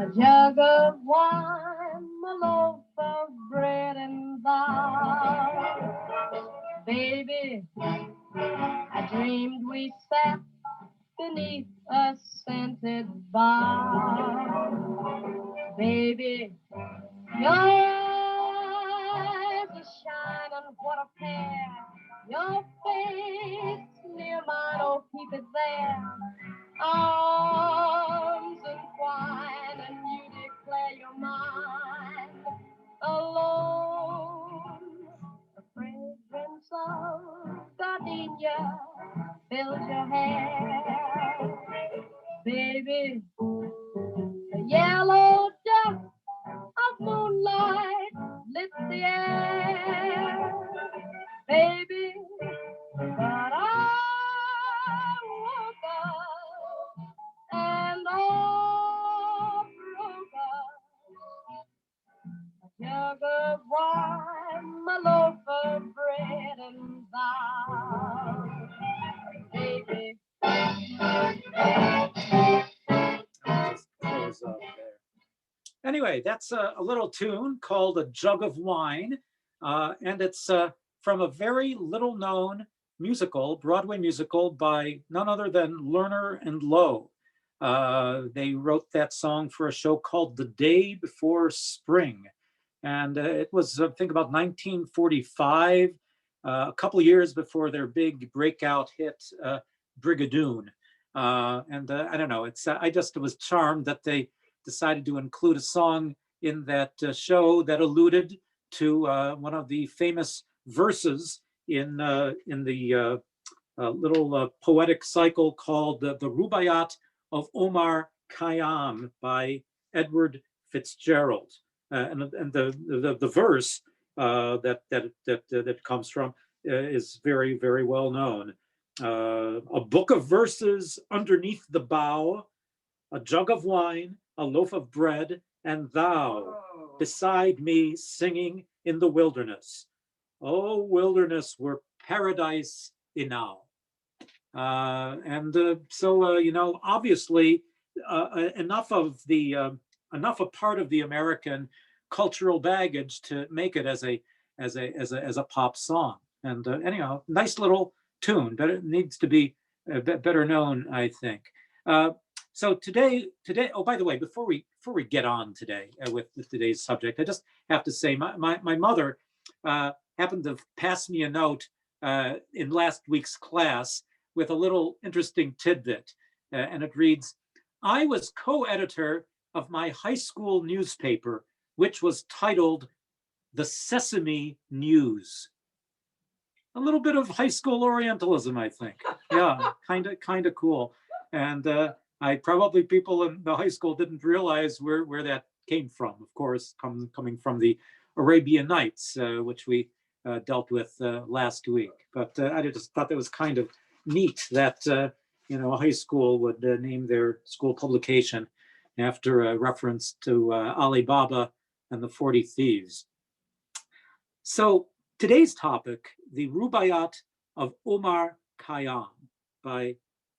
a jug of wine, a loaf of bread, and thou, baby, I dreamed we sat beneath a scented bough. Baby, your eyes are shining, what a pair. Your face near mine, oh, keep it there. Arms entwine, and you declare you're mine. Alone, the fragrance of gardenia fills your hair. Baby, the yellow dust of moonlight lit the air. Baby, but I woke up and all broke up. A jug of wine, my loaf of bread, and thou, baby. Just close up there. Anyway, that's a little tune called A Jug of Wine, and it's from a very little known musical, Broadway musical by none other than Lerner and Lowe. They wrote that song for a show called The Day Before Spring. And it was, I think, about 1945, a couple of years before their big breakout hit, Brigadoon. And I don't know, I just was charmed that they decided to include a song in that show that alluded to one of the famous verses in the little poetic cycle called the Rubaiyat of Omar Khayyam by Edward FitzGerald. And the verse that comes from is very, very well known. A book of verses underneath the bough, a jug of wine, a loaf of bread, and thou beside me singing in the wilderness. Oh, wilderness were paradise enow. So obviously, enough a part of the American cultural baggage to make it as a pop song. And anyhow, nice little tune, but it needs to be better known, I think. So today. Oh, by the way, before we get on today with today's subject, I just have to say my mother happened to pass me a note in last week's class with a little interesting tidbit, and it reads, "I was co-editor of my high school newspaper, which was titled The Sesame News." A little bit of high school Orientalism, I think. Yeah, kind of cool. And I probably people in the high school didn't realize where that came from. Of course, coming from the Arabian Nights, which we dealt with last week. But I just thought that was kind of neat that a high school would name their school publication after a reference to Alibaba and the 40 Thieves. So today's topic, the Rubaiyat of Omar Khayyam by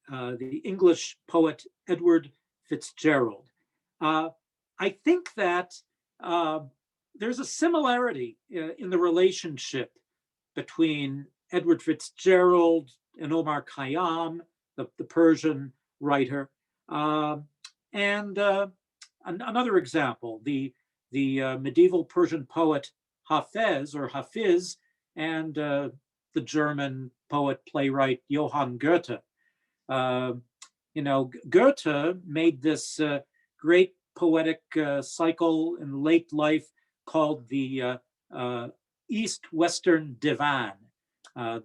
the English poet Edward FitzGerald. I think that there's a similarity in the relationship between Edward FitzGerald and Omar Khayyam, the Persian writer. And another example, the medieval Persian poet Hafiz and the German poet playwright Johann Goethe. Goethe made this great poetic cycle in late life called the East-Western Divan.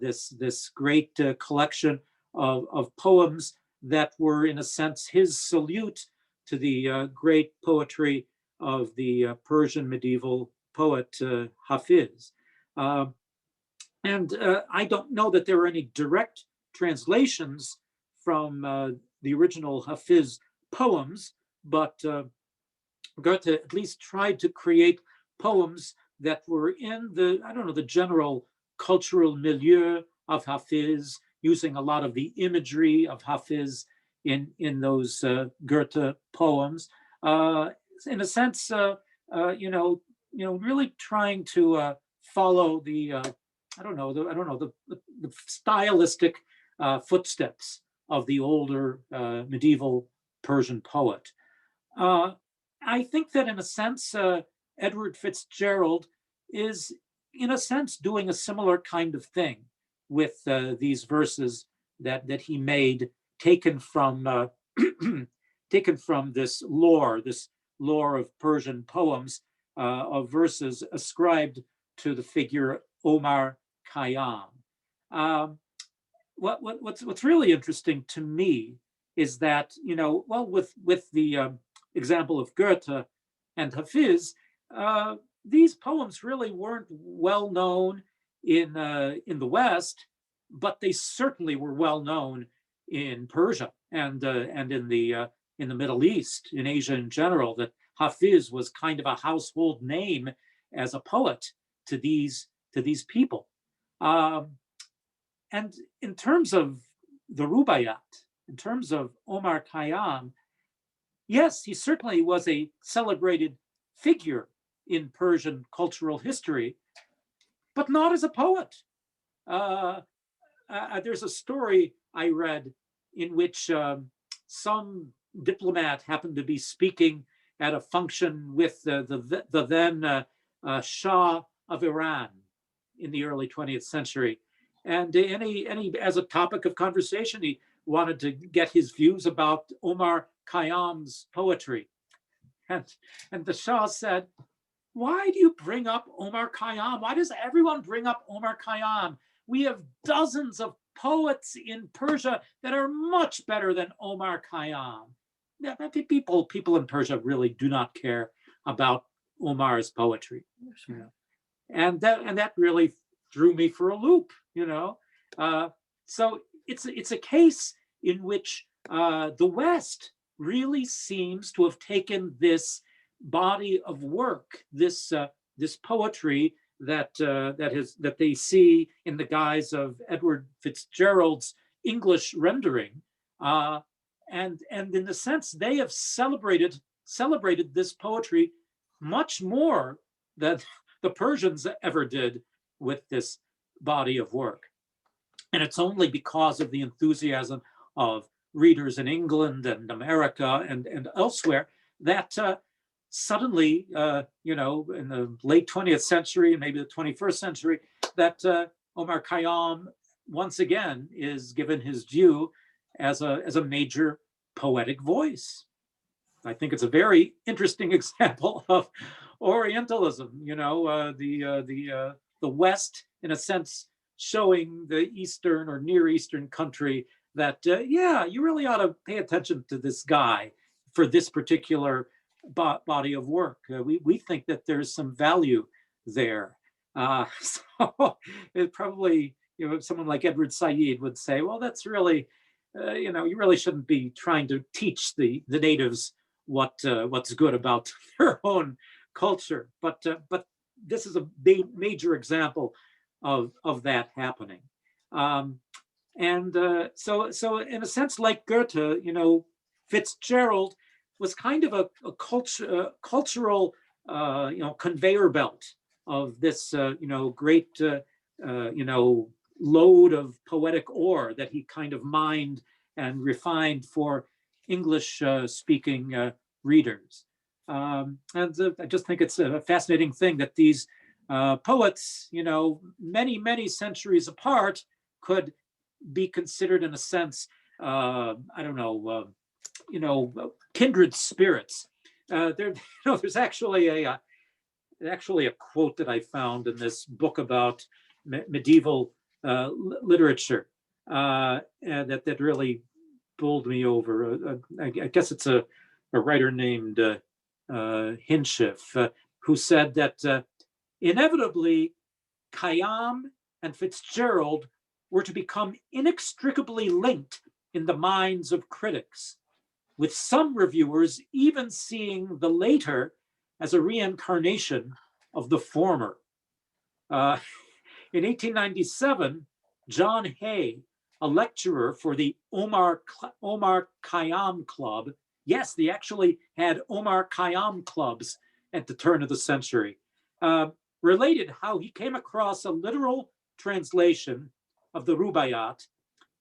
This great collection of poems that were, in a sense, his salute to the great poetry of the Persian medieval poet Hafiz. And I don't know that there are any direct translations from the original Hafiz poems, but Goethe at least tried to create poems that were in the general cultural milieu of Hafiz, using a lot of the imagery of Hafiz in those Goethe poems. in a sense, really trying to follow the the stylistic footsteps of the older medieval Persian poet. I think that in a sense, Edward FitzGerald is, in a sense, doing a similar kind of thing with these verses that he made, taken from taken from this lore of Persian poems, of verses ascribed to the figure Omar Khayyam. What's really interesting to me is that, with the example of Goethe and Hafiz, these poems really weren't well known in the West, but they certainly were well known in Persia and in the Middle East, in Asia in general. That Hafiz was kind of a household name as a poet to these people. And in terms of the Rubaiyat, in terms of Omar Khayyam, yes, he certainly was a celebrated figure in Persian cultural history, but not as a poet. There's a story I read in which some diplomat happened to be speaking at a function with the then Shah of Iran in the early 20th century. And as a topic of conversation, he wanted to get his views about Omar Khayyam's poetry. And the Shah said, "Why do you bring up Omar Khayyam? Why does everyone bring up Omar Khayyam? We have dozens of poets in Persia that are much better than Omar Khayyam." Yeah, people in Persia really do not care about Omar's poetry. And that really threw me for a loop, So it's a case in which the West really seems to have taken this body of work, this poetry that they see in the guise of Edward FitzGerald's English rendering, and in a sense they have celebrated this poetry much more than the Persians ever did with this body of work. And it's only because of the enthusiasm of readers in England and America and elsewhere that suddenly, in the late 20th century and maybe the 21st century, that Omar Khayyam once again is given his due as a major poetic voice. I think it's a very interesting example of Orientalism. The West, in a sense, showing the Eastern or Near Eastern country that, you really ought to pay attention to this guy for this particular body of work. We think that there's some value there. So it probably, someone like Edward Said would say, well, that's really, you really shouldn't be trying to teach the natives what's good about their own culture. But this is a major example of that happening. So in a sense, like Goethe, FitzGerald was kind of a cultural, conveyor belt of this, great, load of poetic ore that he kind of mined and refined for English-speaking readers. And I just think it's a fascinating thing that these poets, many, many centuries apart, could be considered, in a sense, kindred spirits. There's actually a quote that I found in this book about medieval literature that really bowled me over. I guess it's a writer named Hinschiff, who said that inevitably Kayaam and FitzGerald were to become inextricably linked in the minds of critics, with some reviewers even seeing the later as a reincarnation of the former. In 1897, John Hay, a lecturer for the Omar Khayyam Club Yes, they actually had Omar Khayyam clubs at the turn of the century. Related how he came across a literal translation of the Rubaiyat,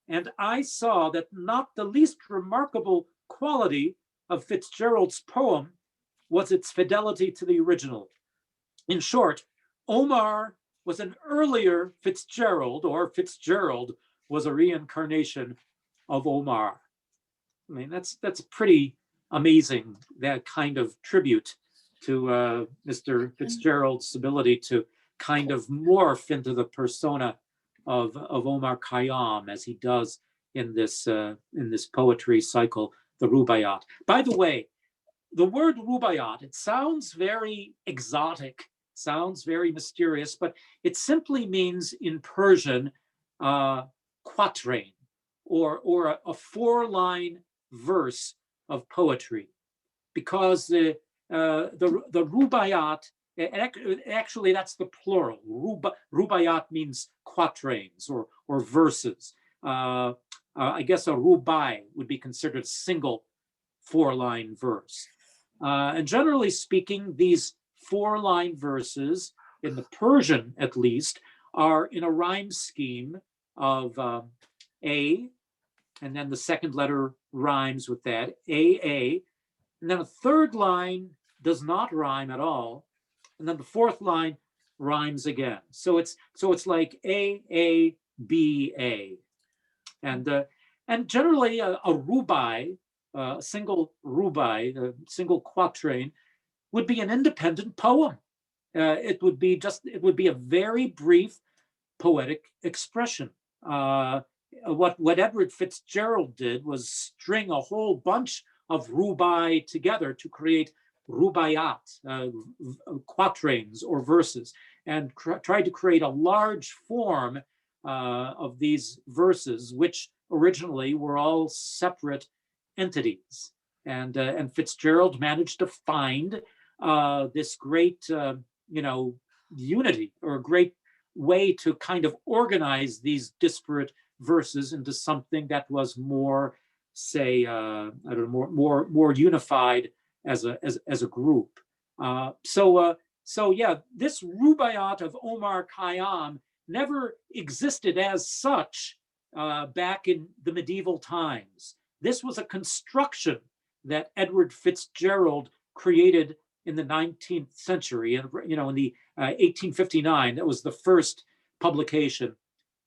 and I saw that not the least remarkable quality of FitzGerald's poem was its fidelity to the original. In short, Omar was an earlier FitzGerald, or FitzGerald was a reincarnation of Omar. I mean, that's pretty amazing, that kind of tribute to Mr. FitzGerald's ability to kind of morph into the persona of Omar Khayyam, as he does in this poetry cycle, the Rubaiyat. By the way, the word Rubaiyat, it sounds very exotic, sounds very mysterious, but it simply means in Persian quatrain, or a four-line verse of poetry, because the Rubaiyat, actually that's the plural. Rubaiyat means quatrains or verses. I guess a rubai would be considered a single four-line verse. And generally speaking, these four-line verses, in the Persian at least, are in a rhyme scheme of A, and then the second letter rhymes with that, A, and then a third line does not rhyme at all, and then the fourth line rhymes again. So it's like A, B, A, and generally a rubai, a single rubai, a single quatrain, would be an independent poem. It would be a very brief poetic expression. What Edward FitzGerald did was string a whole bunch of rubai together to create rubaiyat, quatrains or verses, and tried to create a large form of these verses, which originally were all separate entities. And FitzGerald managed to find this great, unity, or a great way to kind of organize these disparate verses into something that was more, say, more unified as a group. So yeah, this Rubaiyat of Omar Khayyam never existed as such back in the medieval times. This was a construction that Edward FitzGerald created in the 19th century, and in the 1859. That was the first publication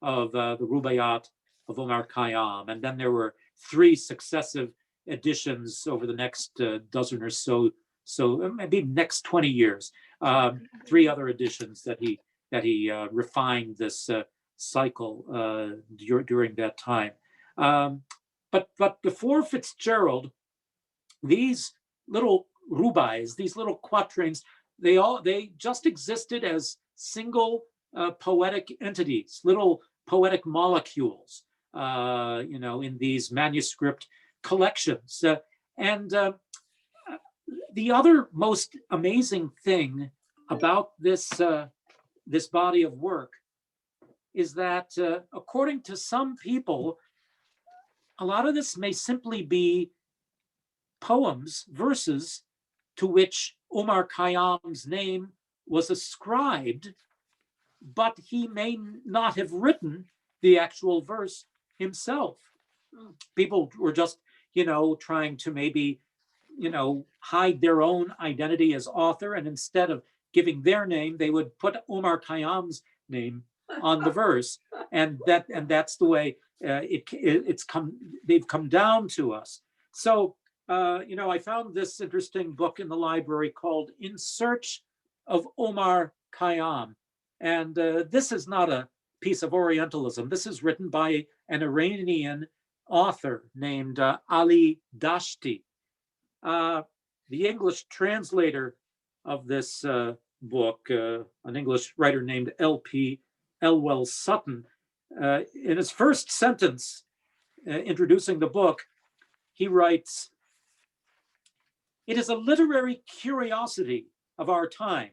of the Rubaiyat of Omar Khayyam, and then there were three successive editions over the next dozen or so maybe next 20 years. Three other editions that he refined this cycle during that time. But before FitzGerald, these little rubais, these little quatrains, they just existed as single poetic entities, little poetic molecules, in these manuscript collections. And the other most amazing thing about this body of work is that, according to some people, a lot of this may simply be poems, verses, to which Omar Khayyam's name was ascribed, but he may not have written the actual verse himself. People were just, trying to maybe, hide their own identity as author, and instead of giving their name, they would put Omar Khayyam's name on the verse, and that's the way they've come down to us. So I found this interesting book in the library called In Search of Omar Khayyam. And this is not a piece of Orientalism. This is written by an Iranian author named Ali Dashti. The English translator of this book, an English writer named L.P. Elwell Sutton, in his first sentence introducing the book, he writes, "It is a literary curiosity of our time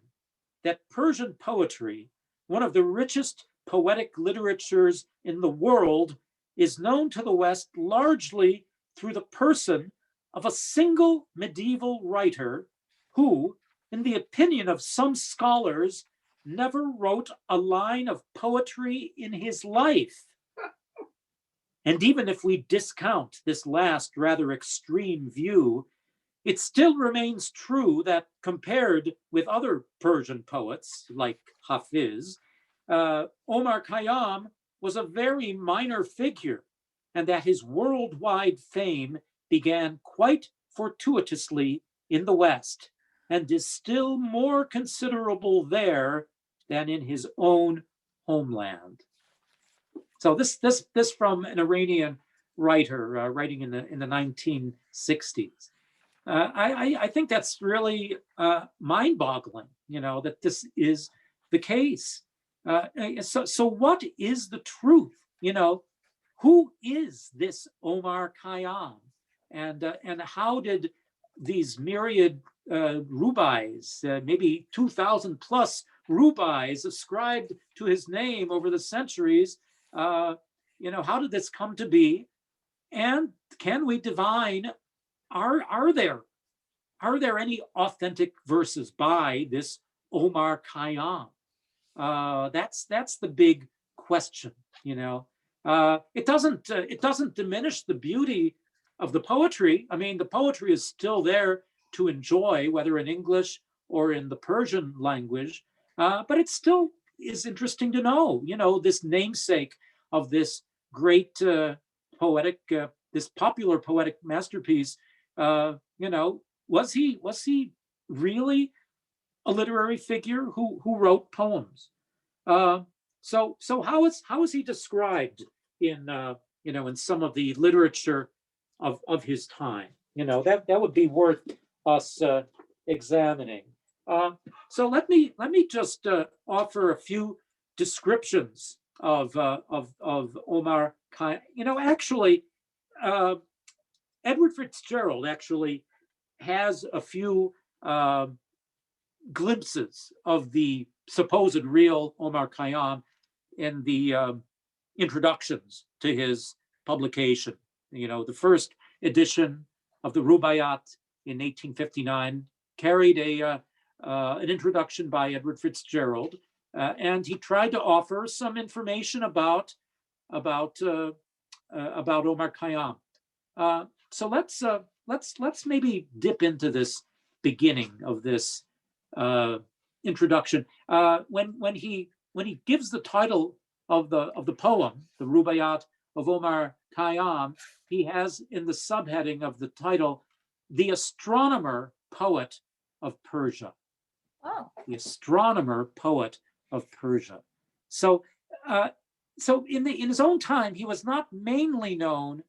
that Persian poetry, one of the richest poetic literatures in the world, is known to the West largely through the person of a single medieval writer who, in the opinion of some scholars, never wrote a line of poetry in his life. And even if we discount this last rather extreme view, it still remains true that compared with other Persian poets like Hafiz, Omar Khayyam was a very minor figure, and that his worldwide fame began quite fortuitously in the West and is still more considerable there than in his own homeland. So this from an Iranian writer writing in the 1960s. I think that's really mind-boggling, that this is the case. So what is the truth? Who is this Omar Khayyam? And how did these myriad rubais, maybe 2,000 plus rubais ascribed to his name over the centuries, how did this come to be? And can we divine, are there any authentic verses by this Omar Khayyam? That's the big question. It doesn't diminish the beauty of the poetry. I mean, the poetry is still there to enjoy, whether in English or in the Persian language. But it still is interesting to know, this namesake of this great poetic, this popular poetic masterpiece. Was he really a literary figure who wrote poems? So how is he described in in some of the literature of his time? That would be worth us examining. So let me just offer a few descriptions of Omar Khayyam. Actually, Edward FitzGerald actually has a few glimpses of the supposed real Omar Khayyam in the introductions to his publication. The first edition of the Rubaiyat in 1859 carried an introduction by Edward FitzGerald, and he tried to offer some information about Omar Khayyam. So let's maybe dip into this beginning of this introduction. When he gives the title of the poem, the Rubaiyat of Omar Khayyam, he has in the subheading of the title, "The Astronomer Poet of Persia." Oh. The Astronomer Poet of Persia. So in his own time, he was not mainly known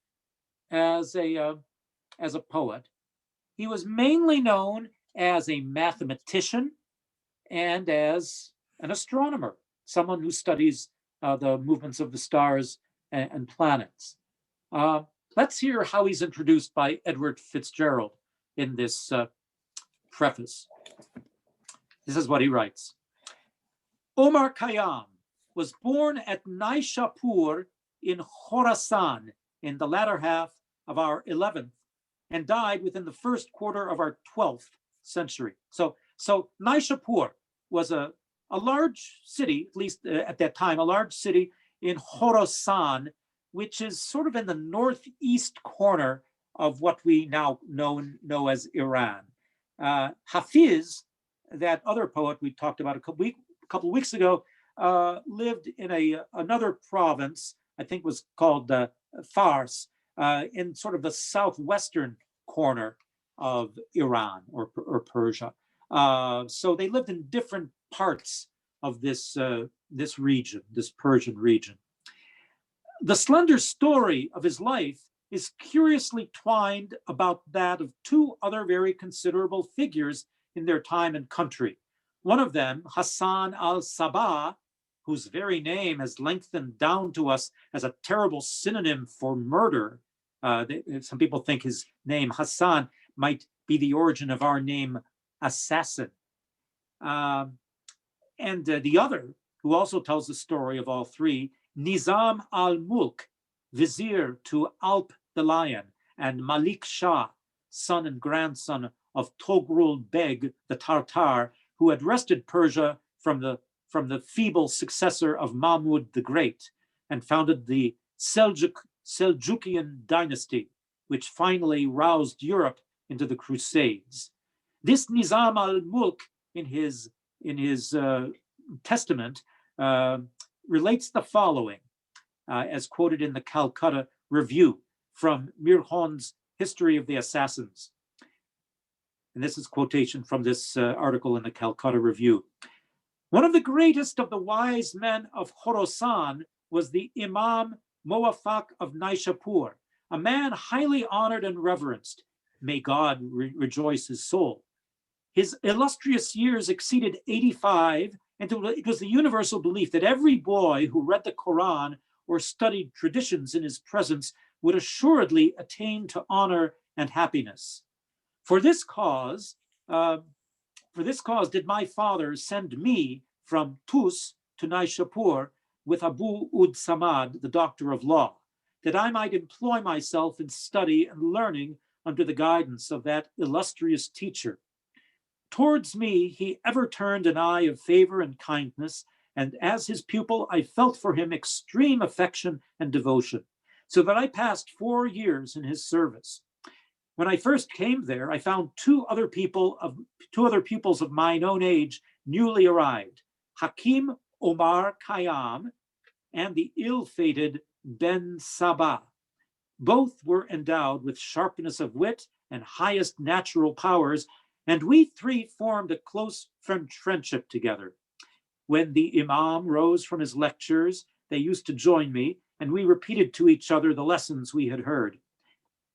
as a poet. He was mainly known as a mathematician and as an astronomer, someone who studies the movements of the stars and planets. Let's hear how he's introduced by Edward FitzGerald in this preface. This is what he writes. Omar Khayyam was born at Naishapur in Khorasan in the latter half of our 11th and died within the first quarter of our 12th century. So Naishapur was a large city, at least at that time, a large city in Khorasan, which is sort of in the northeast corner of what we now know as Iran. Hafiz, that other poet we talked about a couple of weeks ago, lived in another province, I think was called Fars, in sort of the southwestern corner of Iran or Persia. So they lived in different parts of this region, this Persian region. The slender story of his life is curiously twined about that of two other very considerable figures in their time and country. One of them, Hassan al-Sabah, whose very name has lengthened down to us as a terrible synonym for murder. Some people think his name, Hassan, might be the origin of our name, assassin. And the other, who also tells the story of all three, Nizam al-Mulk, vizier to Alp the Lion, and Malik Shah, son and grandson of Togrul Beg, the Tartar, who had wrested Persia from the feeble successor of Mahmud the Great and founded the Seljukian dynasty, which finally roused Europe into the Crusades. This Nizam al-Mulk, in his testament, relates the following, as quoted in the Calcutta Review from Mirhon's History of the Assassins. And this is quotation from this article in the Calcutta Review. One of the greatest of the wise men of Khorasan was the Imam Moafak of Naishapur, a man highly honored and reverenced. May God rejoice his soul. His illustrious years exceeded 85, and it was the universal belief that every boy who read the Quran or studied traditions in his presence would assuredly attain to honor and happiness. For this cause did my father send me from Tus to Naishapur with Abu Ud Samad, the doctor of law, that I might employ myself in study and learning under the guidance of that illustrious teacher. Towards me, he ever turned an eye of favor and kindness, and as his pupil, I felt for him extreme affection and devotion, so that I passed 4 years in his service. When I first came there, I found two other pupils of mine own age newly arrived, Hakim Omar Khayyam and the ill-fated Ben Sabah. Both were endowed with sharpness of wit and highest natural powers, and we three formed a close friendship together. When the Imam rose from his lectures, they used to join me, and we repeated to each other the lessons we had heard.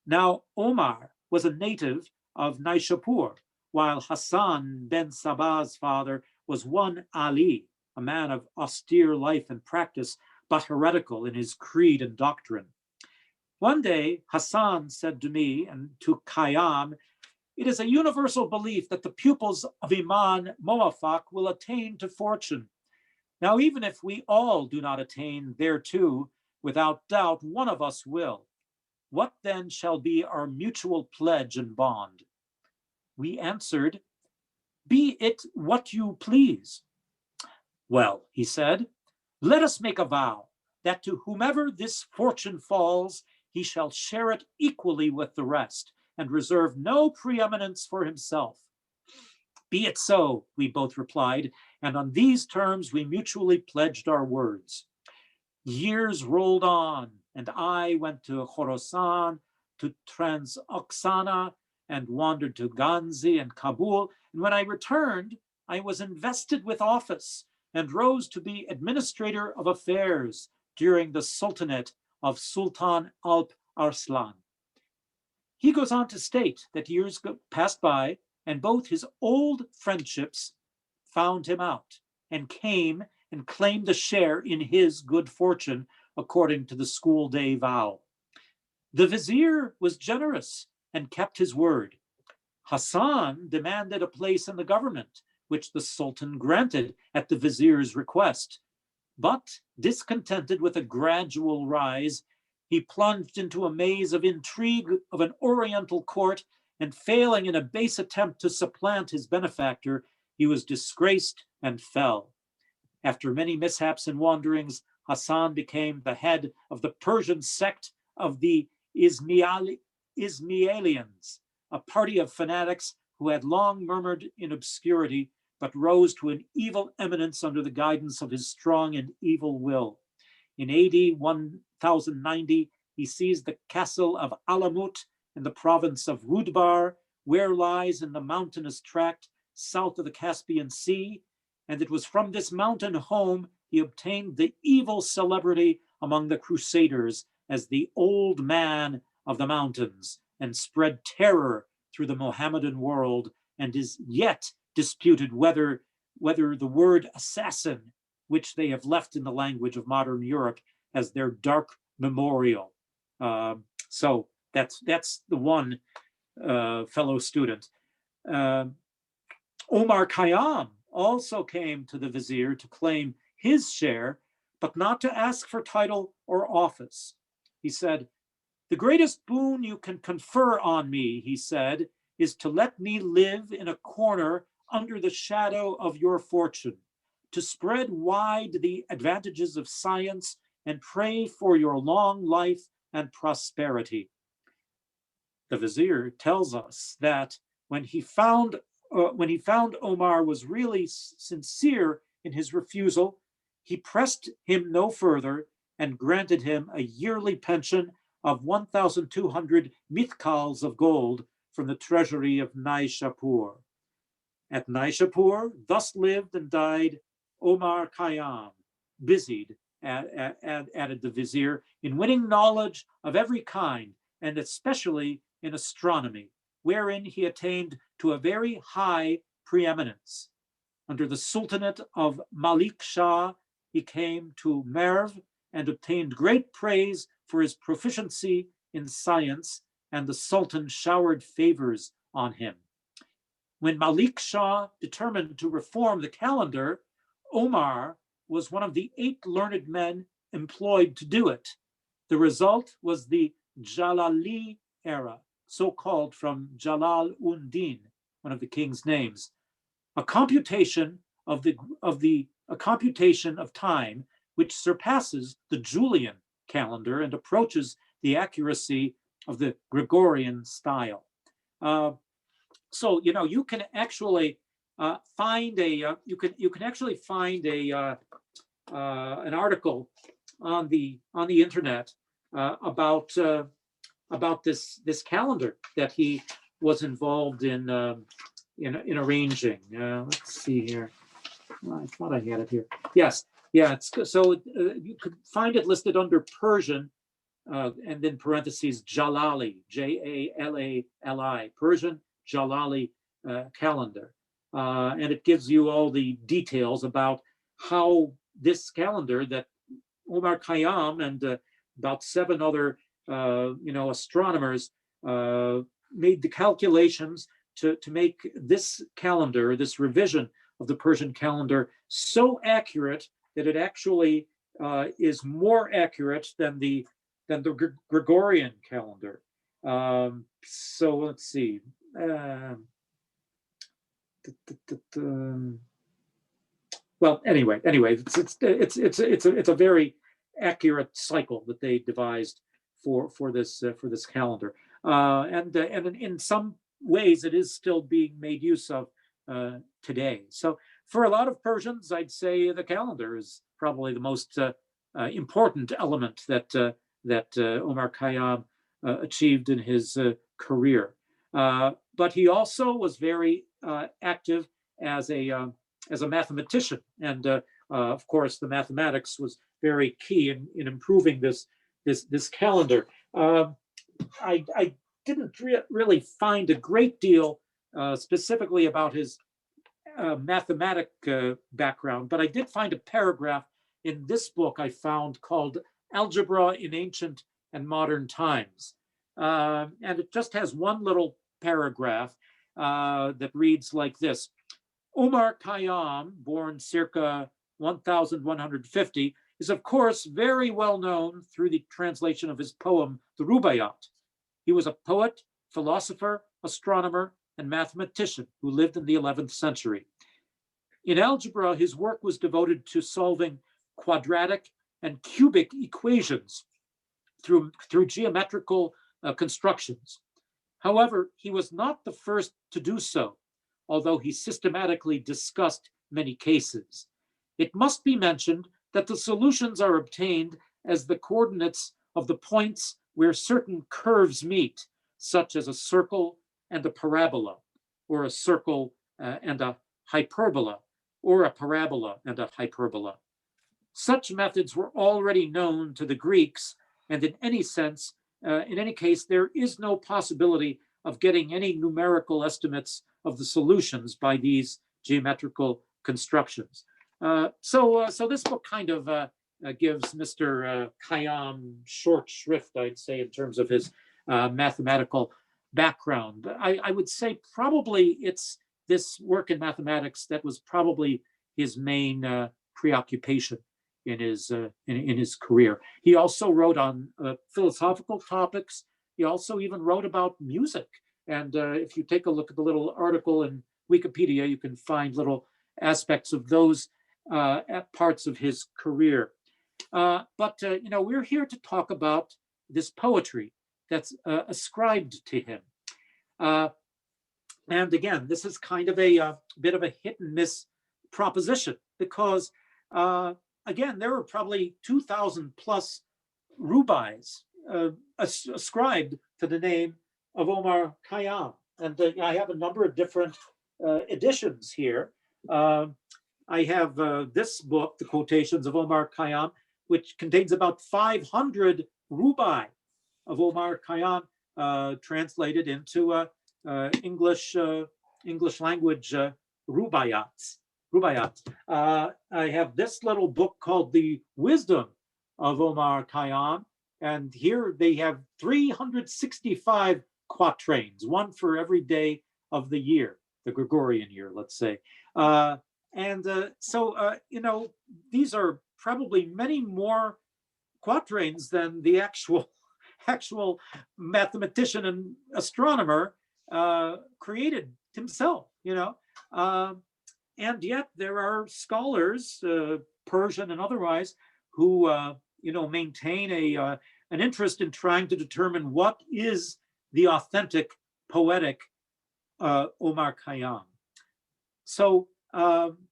Now, Omar was a native of Naishapur, while Hassan ben Sabah's father was one Ali, a man of austere life and practice, but heretical in his creed and doctrine. One day, Hassan said to me and to Kayaam, "It is a universal belief that the pupils of Imam Moafak will attain to fortune. Now, even if we all do not attain thereto, without doubt, one of us will. What then shall be our mutual pledge and bond?" We answered, "Be it what you please." "Well," he said, "let us make a vow that to whomever this fortune falls, he shall share it equally with the rest and reserve no preeminence for himself." "Be it so," we both replied, and on these terms we mutually pledged our words. Years rolled on, and I went to Khorasan, to Transoxana, and wandered to Ghazni and Kabul. And when I returned, I was invested with office and rose to be administrator of affairs during the sultanate of Sultan Alp Arslan. He goes on to state that years passed by, and both his old friendships found him out and came and claimed a share in his good fortune according to the school day vow. The vizier was generous and kept his word. Hassan demanded a place in the government, which the Sultan granted at the vizier's request. But discontented with a gradual rise, he plunged into a maze of intrigue of an Oriental court, and failing in a base attempt to supplant his benefactor, he was disgraced and fell. After many mishaps and wanderings, Hassan became the head of the Persian sect of the Ismailians, a party of fanatics who had long murmured in obscurity, but rose to an evil eminence under the guidance of his strong and evil will. In AD 1090, he seized the castle of Alamut in the province of Rudbar, where lies in the mountainous tract south of the Caspian Sea, and it was from this mountain home he obtained the evil celebrity among the Crusaders as the Old Man of the Mountains, and spread terror through the Mohammedan world, and is yet disputed whether the word assassin, which they have left in the language of modern Europe, as their dark memorial. So that's the one fellow student. Omar Khayyam also came to the vizier to claim his share, but not to ask for title or office. He said, The greatest boon you can confer on me, he said, is to let me live in a corner under the shadow of your fortune, to spread wide the advantages of science and pray for your long life and prosperity. The vizier tells us that when he found Omar was really sincere in his refusal, he pressed him no further and granted him a yearly pension of 1,200 mithqals of gold from the treasury of Naishapur. At Naishapur, thus lived and died Omar Khayyam, busied, added the vizier, in winning knowledge of every kind, and especially in astronomy, wherein he attained to a very high preeminence. Under the sultanate of Malik Shah, he came to Merv and obtained great praise for his proficiency in science, and the sultan showered favors on him. When Malik Shah determined to reform the calendar, Omar was one of the 8 learned men employed to do it. The result was the Jalali era, so called from Jalal un-Din, one of the king's names, a computation of time which surpasses the Julian calendar and approaches the accuracy of the Gregorian style. So you can actually find an article on the internet about this calendar that he was involved in arranging. Let's see here. Well, I thought I had it here. Yes, yeah. You could find it listed under Persian, and then parentheses Jalali, Jalali, Persian Jalali calendar, and it gives you all the details about how this calendar that Omar Khayyam and about 7 other astronomers made the calculations to make this calendar, this revision of the Persian calendar, so accurate that it actually is more accurate than the Gregorian calendar. So let's see. Well, anyway, it's a very accurate cycle that they devised for this calendar, and in some ways it is still being made use of today. So for a lot of Persians, I'd say the calendar is probably the most important element that Omar Khayyam achieved in his career. But he also was very active as a mathematician, and of course, the mathematics was very key in improving this calendar. I didn't really find a great deal specifically about his mathematic background, but I did find a paragraph in this book I found called Algebra in Ancient and Modern Times. And it just has one little paragraph that reads like this. Omar Khayyam, born circa 1150, is of course very well known through the translation of his poem, the Rubaiyat. He was a poet, philosopher, astronomer, and mathematician who lived in the 11th century. In algebra, his work was devoted to solving quadratic and cubic equations through geometrical constructions. However, he was not the first to do so, although he systematically discussed many cases. It must be mentioned that the solutions are obtained as the coordinates of the points where certain curves meet, such as a circle and a parabola, or a circle and a hyperbola, or a parabola and a hyperbola. Such methods were already known to the Greeks, and in any case, there is no possibility of getting any numerical estimates of the solutions by these geometrical constructions. So this book kind of gives Mr. Kayaam short shrift, I'd say, in terms of his mathematical background. I would say probably it's this work in mathematics that was probably his main preoccupation in his career. He also wrote on philosophical topics. He also even wrote about music. And if you take a look at the little article in Wikipedia, you can find little aspects of those parts of his career. But we're here to talk about this poetry that's ascribed to him. And again, this is kind of a bit of a hit and miss proposition because, again, there were probably 2,000 plus rubais ascribed to the name of Omar Khayyam. And I have a number of different editions here. I have this book, The Quotations of Omar Khayyam, which contains about 500 rubai of Omar Khayyam translated into English language rubayats. I have this little book called The Wisdom of Omar Khayyam, and here they have 365 quatrains, one for every day of the year, the Gregorian year, let's say. So these are probably many more quatrains than the actual mathematician and astronomer created himself, and yet there are scholars, Persian and otherwise, who maintain an interest in trying to determine what is the authentic poetic Omar Khayyam. So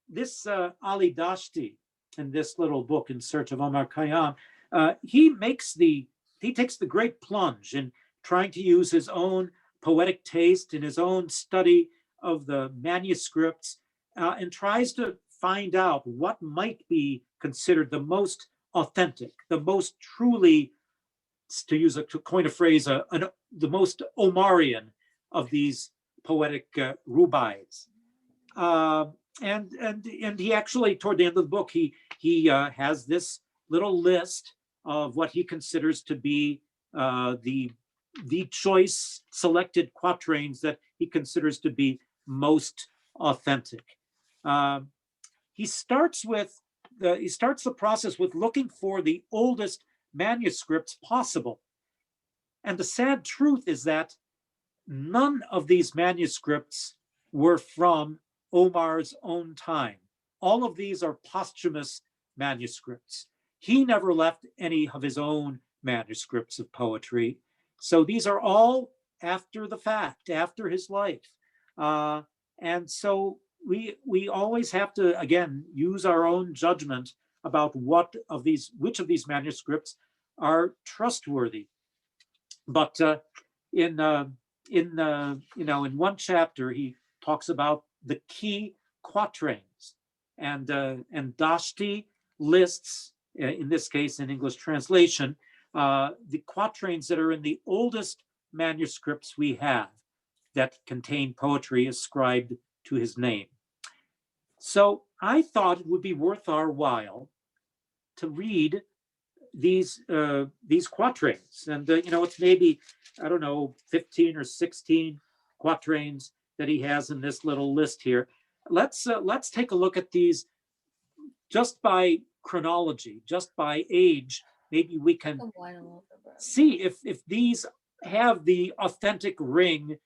this Ali Dashti, in this little book In Search of Omar Khayyam, he takes the great plunge in trying to use his own poetic taste and his own study of the manuscripts and tries to find out what might be considered the most authentic, the most truly, to use a coin of phrase, the most Omarian of these poetic rubais. And he actually, toward the end of the book, he has this little list of what he considers to be the choice selected quatrains that he considers to be most authentic. He starts the process with looking for the oldest manuscripts possible. And the sad truth is that none of these manuscripts were from Omar's own time. All of these are posthumous manuscripts. He never left any of his own manuscripts of poetry. So these are all after the fact, after his life. And so we always have to, again, use our own judgment about which of these manuscripts are trustworthy. But in one chapter, he talks about the key quatrains, and Dashti lists, in this case, in English translation, the quatrains that are in the oldest manuscripts we have that contain poetry ascribed to his name. So I thought it would be worth our while to read these quatrains, and it's maybe, I don't know, 15 or 16 quatrains that he has in this little list here. Let's take a look at these just by chronology, just by age. Maybe we can see if these have the authentic ring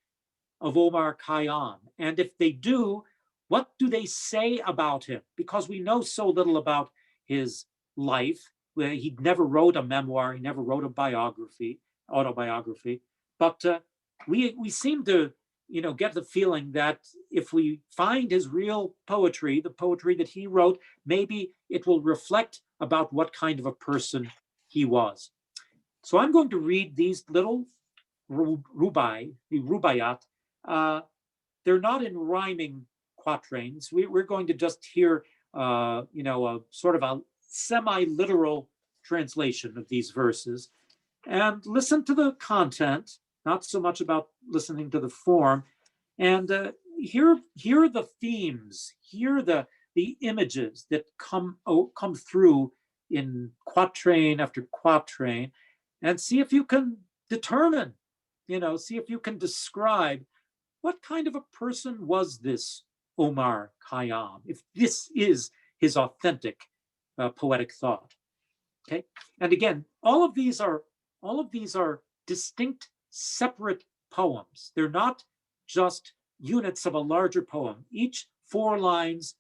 of Omar Khayyam, and if they do, what do they say about him? Because we know so little about his life. He never wrote a memoir. He never wrote a autobiography. But we seem to, get the feeling that if we find his real poetry, the poetry that he wrote, maybe it will reflect about what kind of a person he was. So I'm going to read these little rubaiyat. They're not in rhyming quatrains. We're going to just hear, a sort of a semi-literal translation of these verses and listen to the content, not so much about listening to the form, and hear the themes, hear the images that come through in quatrain after quatrain, and see if you can determine, see if you can describe what kind of a person was this Omar Khayyam, if this is his authentic poetic thought. Okay, and again, all of these are distinct, separate poems. They're not just units of a larger poem. Each 4 lines,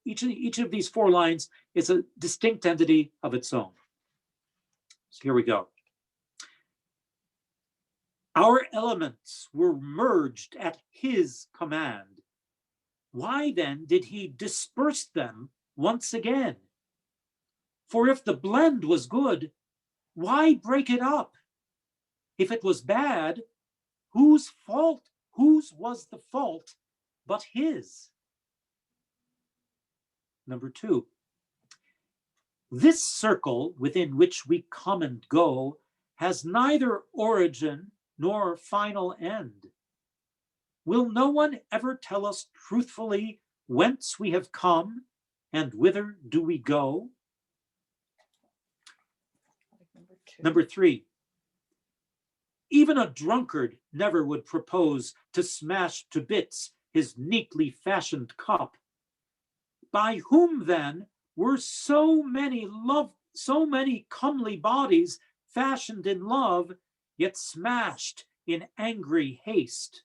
each of these 4 lines is a distinct entity of its own. So here we go. Our elements were merged at his command. Why then did he disperse them once again? For if the blend was good, why break it up? If it was bad, whose was the fault but his? Number 2. This circle within which we come and go has neither origin nor final end. Will no one ever tell us truthfully whence we have come and whither do we go? Number 3. Even a drunkard never would propose to smash to bits his neatly fashioned cup. By whom then were so many comely bodies fashioned in love, yet smashed in angry haste?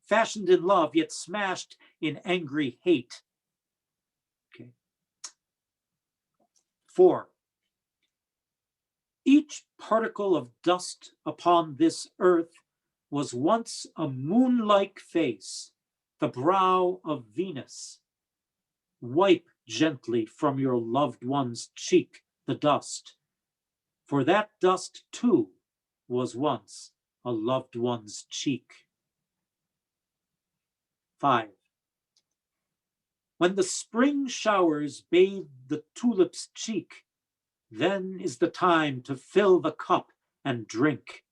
Fashioned in love, yet smashed in angry hate. Okay. 4. Each particle of dust upon this earth was once a moon-like face, the brow of Venus. Wipe gently from your loved one's cheek the dust, for that dust too was once a loved one's cheek. 5. When the spring showers bathe the tulip's cheek, then is the time to fill the cup and drink.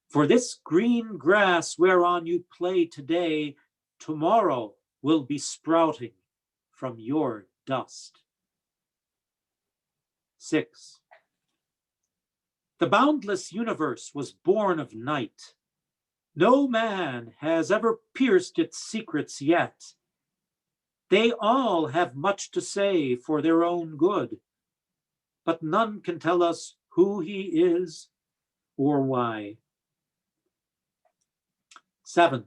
For this green grass whereon you play today, tomorrow will be sprouting from your dust. 6. The boundless universe was born of night. No man has ever pierced its secrets yet. They all have much to say for their own good, but none can tell us who he is or why. 7.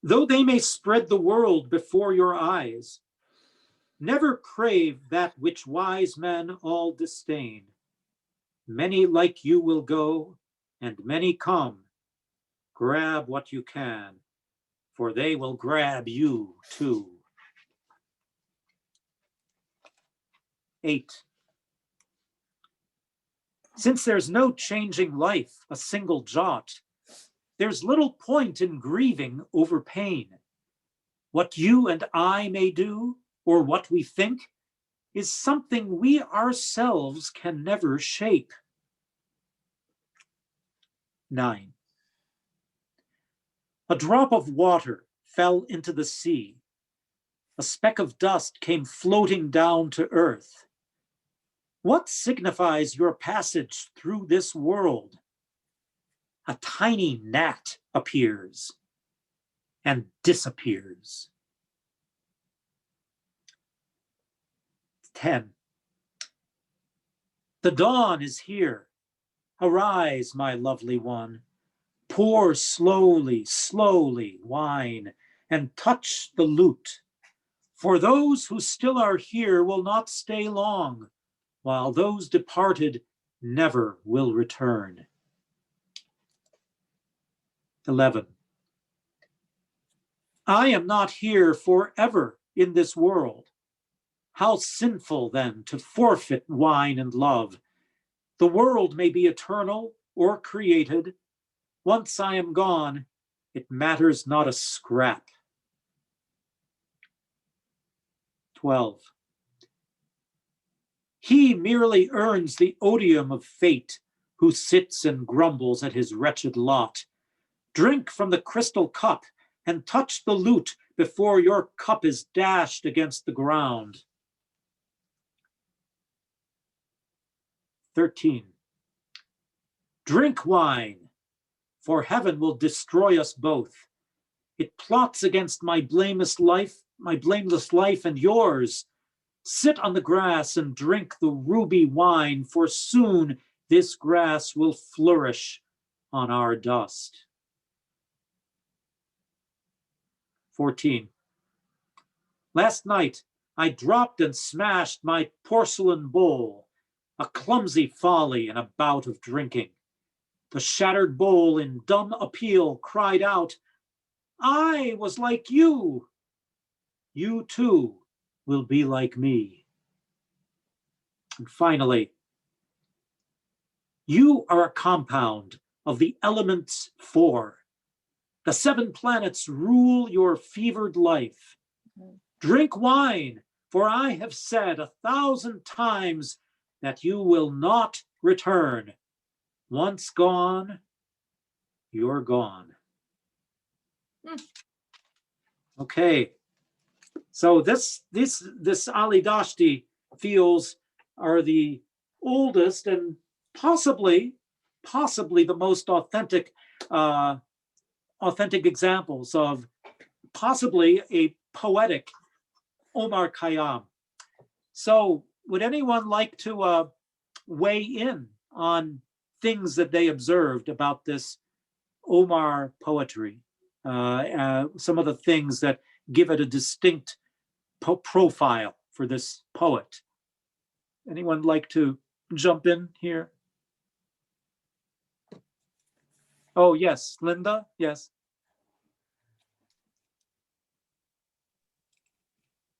Though they may spread the world before your eyes, never crave that which wise men all disdain. Many like you will go, and many come. Grab what you can, for they will grab you too. 8. Since there's no changing life a single jot, there's little point in grieving over pain. What you and I may do, or what we think, is something we ourselves can never shape. 9. A drop of water fell into the sea. A speck of dust came floating down to earth. What signifies your passage through this world? A tiny gnat appears and disappears. 10. The dawn is here. Arise, my lovely one. Pour slowly, slowly wine and touch the lute. For those who still are here will not stay long, while those departed never will return. 11. I am not here forever in this world. How sinful then to forfeit wine and love. The world may be eternal or created. Once I am gone, it matters not a scrap. 12. He merely earns the odium of fate who sits and grumbles at his wretched lot. Drink from the crystal cup and touch the lute before your cup is dashed against the ground. 13. Drink wine, for heaven will destroy us both. It plots against my blameless life and yours. Sit on the grass and drink the ruby wine, for soon this grass will flourish on our dust. 14. Last night, I dropped and smashed my porcelain bowl, a clumsy folly in a bout of drinking. The shattered bowl in dumb appeal cried out, I was like you. You too will be like me. And finally, you are a compound of the elements 4. The 7 planets rule your fevered life. Drink wine, for I have said 1,000 times that you will not return. Once gone, you're gone. Okay, so this Ali Dashti feels are the oldest and possibly the most authentic examples of possibly a poetic Omar Khayyam. So would anyone like to weigh in on things that they observed about this Omar poetry? Some of the things that give it a distinct profile for this poet. Anyone like to jump in here? Oh, yes, Linda, yes.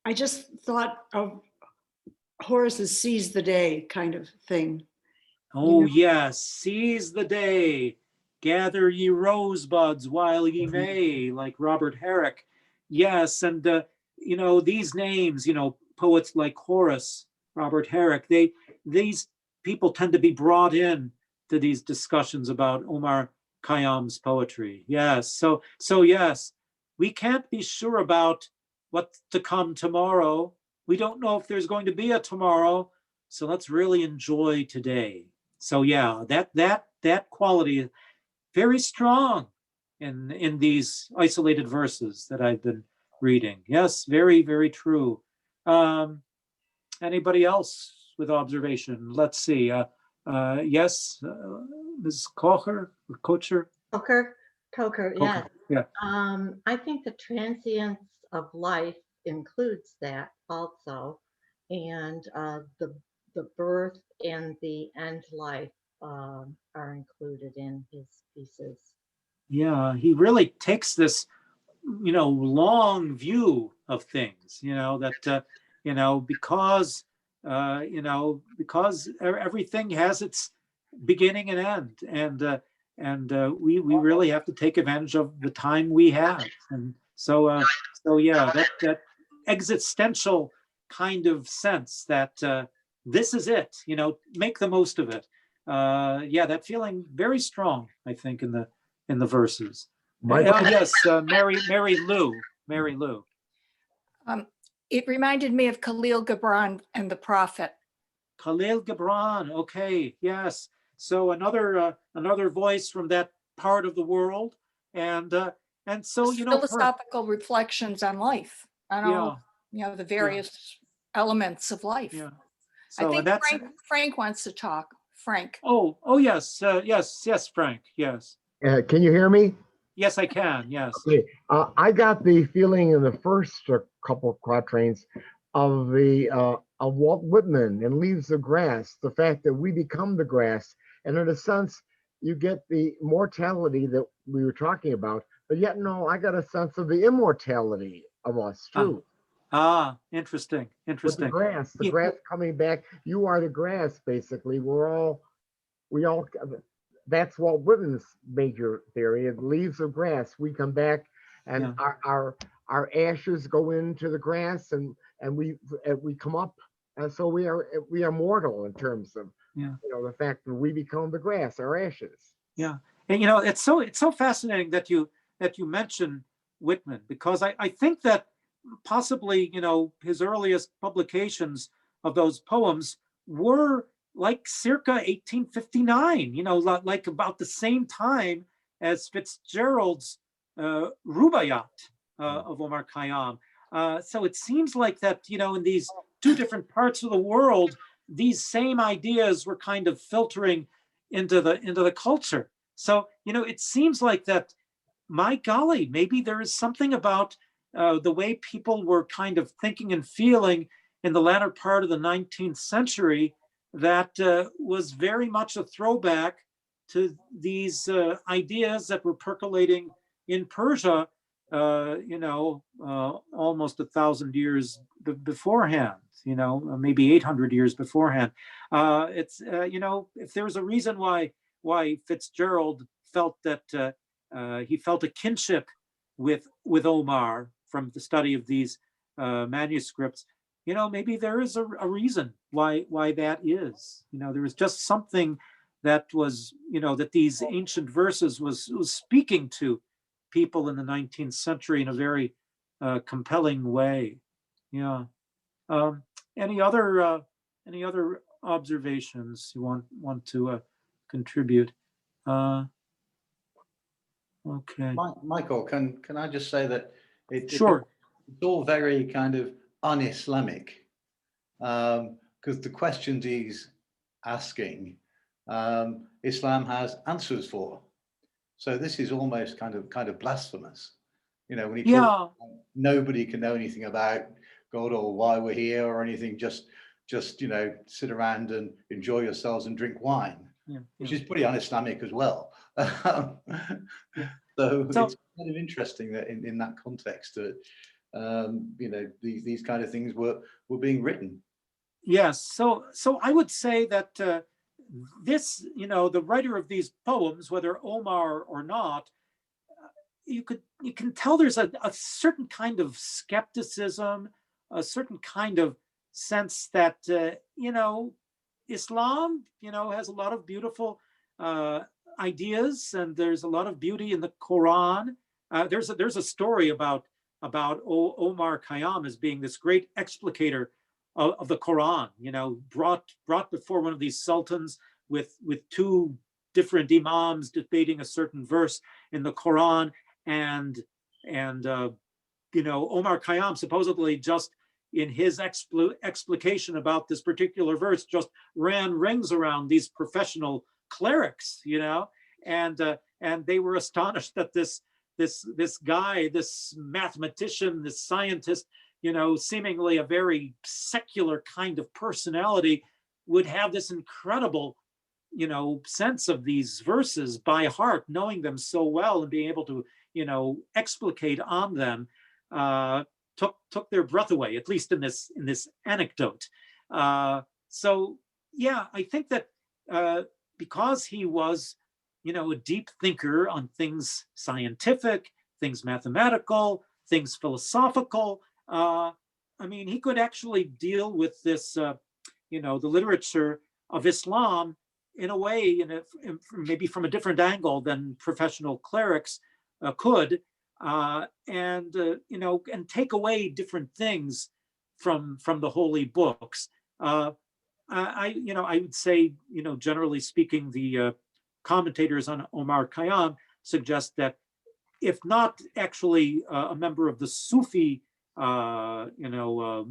I just thought of Horace's seize the day kind of thing. Oh, yes, seize the day, gather ye rosebuds while ye may, like Robert Herrick. Yes, and these names, poets like Horace, Robert Herrick, these people tend to be brought in to these discussions about Omar Khayyam's poetry. Yes, so yes, we can't be sure about what's to come tomorrow. We don't know if there's going to be a tomorrow, so let's really enjoy today. So yeah, that quality is very strong in these isolated verses that I've been reading. Yes, very, very true. Anybody else with observation? Let's see. Yes, Ms. Kocher, Yeah. Yeah. I think the transience of life includes that also, and the birth and the end life are included in his pieces. Yeah, he really takes this, long view of things. Because everything has its beginning and end, and we really have to take advantage of the time we have. And so yeah, that existential kind of sense that this is it. Make the most of it. Yeah, that feeling very strong, I think, in the verses. Yes, Mary Lou. It reminded me of Khalil Gibran and the Prophet. Khalil Gibran, okay, yes. So another voice from that part of the world, and so philosophical reflections on life, on all the various elements of life. Yeah. So, I think Frank wants to talk. Frank. Oh yes, yes, Frank, yes. Can you hear me? Yes, I can. Yes. Okay. I got the feeling in the first couple of quatrains of of Walt Whitman and Leaves of Grass, the fact that we become the grass, and in a sense, you get the mortality that we were talking about, but yet no, I got a sense of the immortality of us too. Interesting. With the grass coming back. You are the grass, basically. We all. That's Walt Whitman's major theory. It Leaves of Grass. We come back, and our ashes go into the grass, and we come up, and so we are mortal in terms of the fact that we become the grass, our ashes. Yeah, and it's so fascinating that you mention Whitman, because I think that possibly his earliest publications of those poems were like circa 1859, like about the same time as FitzGerald's Rubaiyat of Omar Khayyam. So it seems like that, in these two different parts of the world, these same ideas were kind of filtering into the culture. So, it seems like that, my golly, maybe there is something about the way people were kind of thinking and feeling in the latter part of the 19th century that was very much a throwback to these ideas that were percolating in Persia, almost 1,000 years beforehand, maybe 800 years beforehand. If there was a reason why FitzGerald felt that he felt a kinship with Omar from the study of these manuscripts, maybe there is a reason why that is. There was just something that was, that these ancient verses was speaking to people in the 19th century in a very compelling way. Yeah. Any other observations you want to contribute? Okay. Michael, can I just say that Sure. It's all very kind of un-Islamic, because the questions he's asking, Islam has answers for. So this is almost kind of blasphemous. When he talks, nobody can know anything about God or why we're here or anything. Just sit around and enjoy yourselves and drink wine, which is pretty un-Islamic as well. So it's kind of interesting that in that context that these kind of things were being written. Yes. So I would say that this, the writer of these poems, whether Omar or not, you can tell there's a certain kind of skepticism, a certain kind of sense that Islam, has a lot of beautiful ideas, and there's a lot of beauty in the Quran. There's a story about Omar Khayyam as being this great explicator of the Quran, brought before one of these sultans with two different imams debating a certain verse in the Quran, and Omar Khayyam supposedly just in his explication about this particular verse just ran rings around these professional clerics, and they were astonished that this guy, this mathematician, this scientist, seemingly a very secular kind of personality, would have this incredible, sense of these verses by heart, knowing them so well and being able to, explicate on them, took their breath away, at least in this anecdote. So yeah, I think that because he was, a deep thinker on things scientific, things mathematical, things philosophical, he could actually deal with this, the literature of Islam in a way, maybe from a different angle than professional clerics could, and take away different things from the holy books. I would say, generally speaking, the commentators on Omar Khayyam suggest that if not actually a member of the Sufi,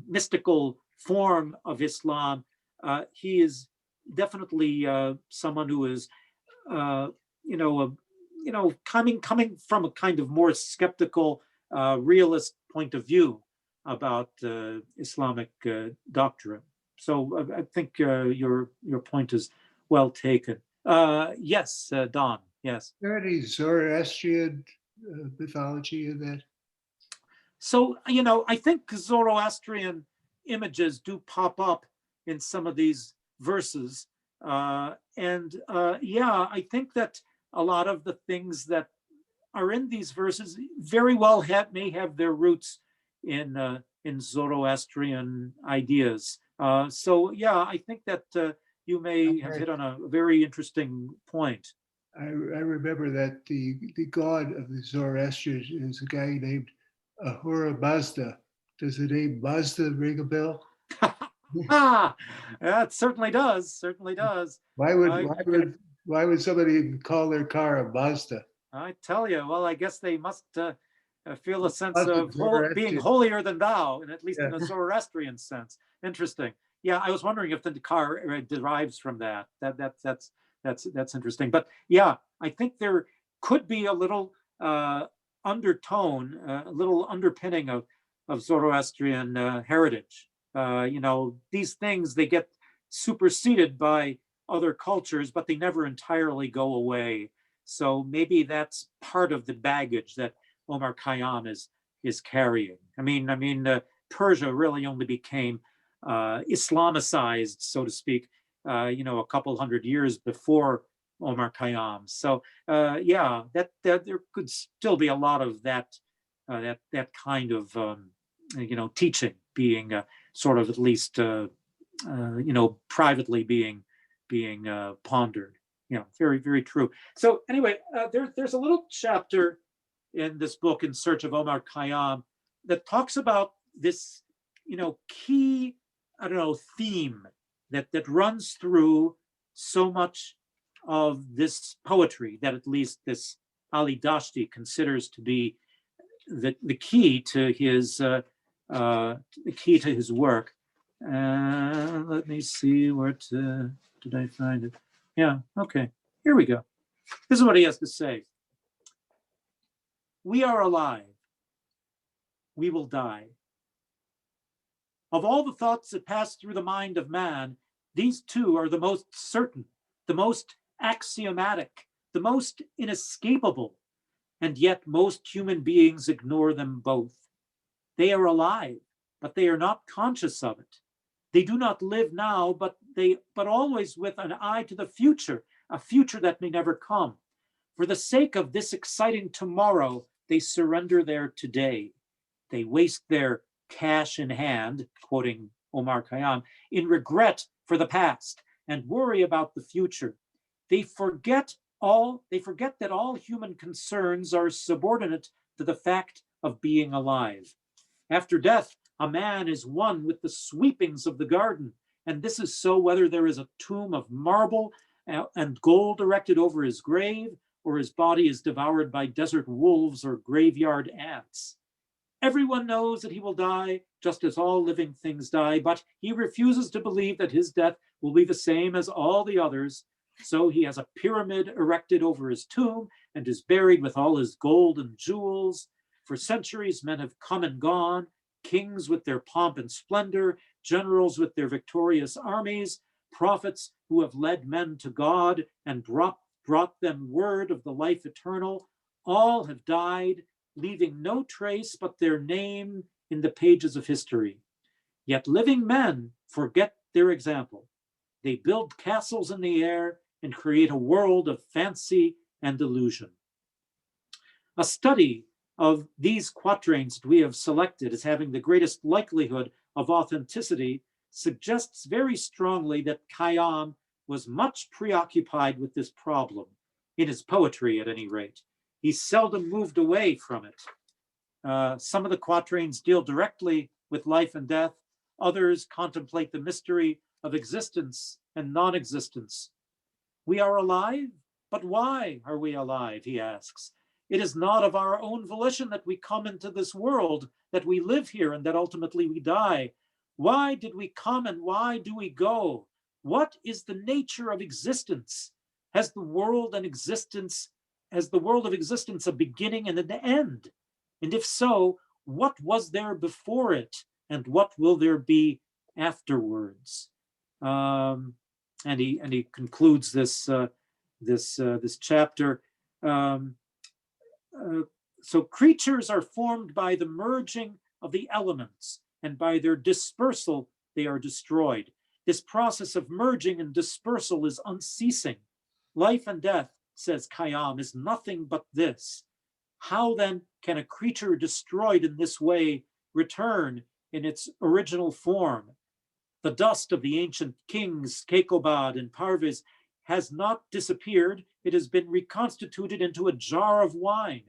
mystical form of Islam, he is definitely someone who is, coming from a kind of more skeptical, realist point of view about Islamic doctrine. So I think your point is well taken. Yes, Don. Yes. Is there any Zoroastrian mythology in that? So, I think Zoroastrian images do pop up in some of these verses. I think that a lot of the things that are in these verses very well may have their roots in Zoroastrian ideas. I think that you may have hit on a very interesting point. I remember that the god of the Zoroastrians is a guy named Ahura Mazda. Does the name Mazda ring a bell? That certainly does. Certainly does. Why would somebody call their car a Mazda? I tell you, well, I guess they must feel a sense Lots of of being Zoroastrian. holier than thou, and at least in Yeah. a Zoroastrian sense. Interesting. Yeah, I was wondering if the car derives from that. That's interesting. But yeah, I think there could be a little undertone, a little underpinning of Zoroastrian heritage. You know, these things, they get superseded by other cultures, but they never entirely go away. So maybe that's part of the baggage that Omar Khayyam is carrying. I mean, Persia really only became Islamicized, so to speak, you know, a couple hundred years before Omar Khayyam. So yeah, that there could still be a lot of that that kind of you know, teaching being sort of at least you know, privately being pondered. You know, very, very true. So anyway, there's a little chapter in this book, In Search of Omar Khayyam, that talks about this, you know, key, I don't know, theme that runs through so much of this poetry that at least this Ali Dashti considers to be the key to his work. Let me see, did I find it? Yeah, okay, here we go. This is what he has to say. We are alive. We will die. Of all the thoughts that pass through the mind of man, these two are the most certain, the most axiomatic, the most inescapable, and yet most human beings ignore them both. They are alive, but they are not conscious of it. They do not live now, but always with an eye to the future, a future that may never come. For the sake of this exciting tomorrow, they surrender their today. They waste their cash in hand, quoting Omar Khayyam, in regret for the past and worry about the future. They forget that all human concerns are subordinate to the fact of being alive. After death, a man is one with the sweepings of the garden, and this is so whether there is a tomb of marble and gold erected over his grave, or his body is devoured by desert wolves or graveyard ants. Everyone knows that he will die, just as all living things die, but he refuses to believe that his death will be the same as all the others. So he has a pyramid erected over his tomb and is buried with all his gold and jewels. For centuries, men have come and gone, kings with their pomp and splendor, generals with their victorious armies, prophets who have led men to God and brought them word of the life eternal. All have died, leaving no trace but their name in the pages of history. Yet living men forget their example. They build castles in the air and create a world of fancy and illusion. A study of these quatrains that we have selected as having the greatest likelihood of authenticity suggests very strongly that Khayyam was much preoccupied with this problem, in his poetry at any rate. He seldom moved away from it. Some of the quatrains deal directly with life and death. Others contemplate the mystery of existence and non-existence. We are alive, but why are we alive, he asks. It is not of our own volition that we come into this world, that we live here and that ultimately we die. Why did we come and why do we go? What is the nature of existence? Has the world of existence a beginning and an end? And if so, what was there before it? And what will there be afterwards? And he concludes this chapter. So creatures are formed by the merging of the elements, and by their dispersal, they are destroyed. This process of merging and dispersal is unceasing. Life and death, says Kayaam, is nothing but this. How then can a creature destroyed in this way return in its original form? The dust of the ancient kings, Kekobad and Parviz, has not disappeared. It has been reconstituted into a jar of wine.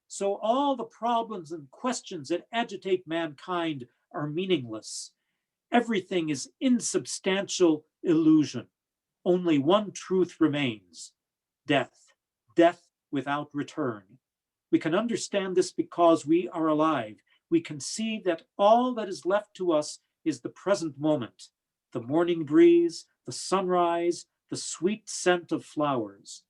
So all the problems and questions that agitate mankind are meaningless. Everything is insubstantial illusion. Only one truth remains: death. Death without return. We can understand this because we are alive. We can see that all that is left to us is the present moment, the morning breeze, the sunrise, the sweet scent of flowers.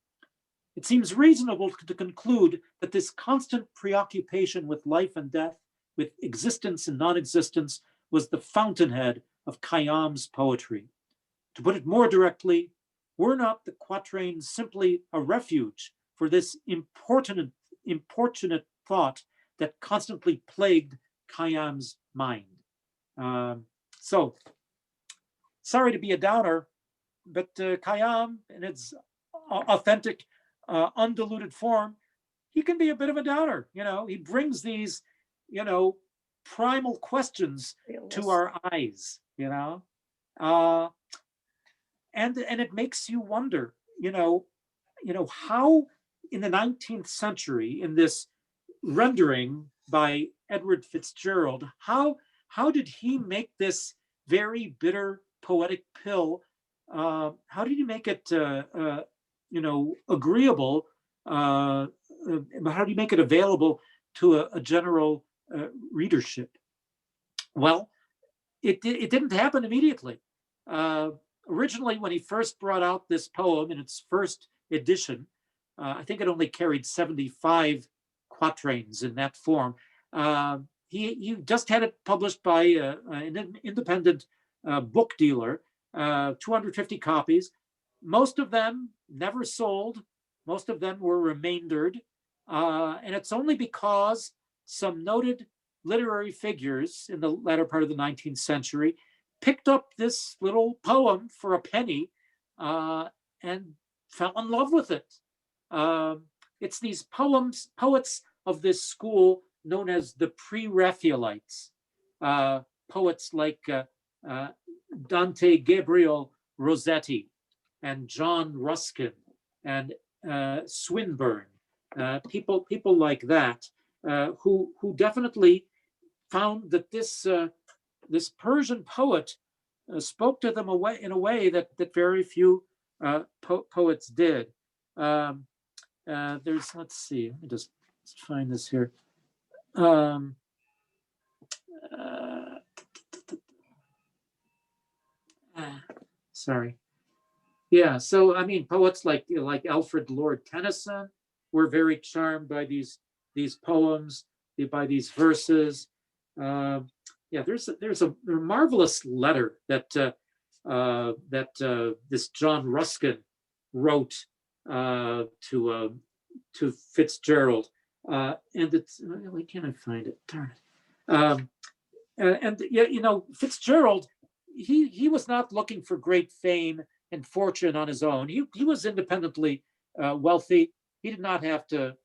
It seems reasonable to conclude that this constant preoccupation with life and death, with existence and non-existence, was the fountainhead of Kayaam's poetry. To put it more directly, were not the quatrains simply a refuge for this importunate thought that constantly plagued Kayaam's mind? So, sorry to be a downer, but Kayaam, in its authentic, undiluted form, he can be a bit of a downer. He brings these, primal questions to our eyes. And it makes you wonder, how in the 19th century, in this rendering by Edward FitzGerald, how did he make this very bitter poetic pill? How did he make it, agreeable? How do you make it available to a general readership? Well, it didn't happen immediately. Originally, when he first brought out this poem in its first edition, I think it only carried 75 quatrains in that form. He just had it published by an independent book dealer, 250 copies. Most of them never sold. Most of them were remaindered. And it's only because some noted literary figures in the latter part of the 19th century picked up this little poem for a penny and fell in love with it. It's these poets of this school known as the Pre-Raphaelites, poets like Dante Gabriel Rossetti and John Ruskin and Swinburne, people like that, who definitely found that this Persian poet spoke to them in a way that very few poets did. Let's see, let me just find this here. Sorry. Yeah, so I mean, poets like Alfred Lord Tennyson were very charmed by these poems, by these verses. There's a marvelous letter that this John Ruskin wrote to FitzGerald, and it's, why can't I find it? Darn it. FitzGerald, he was not looking for great fame and fortune on his own. He was independently wealthy. He did not have to,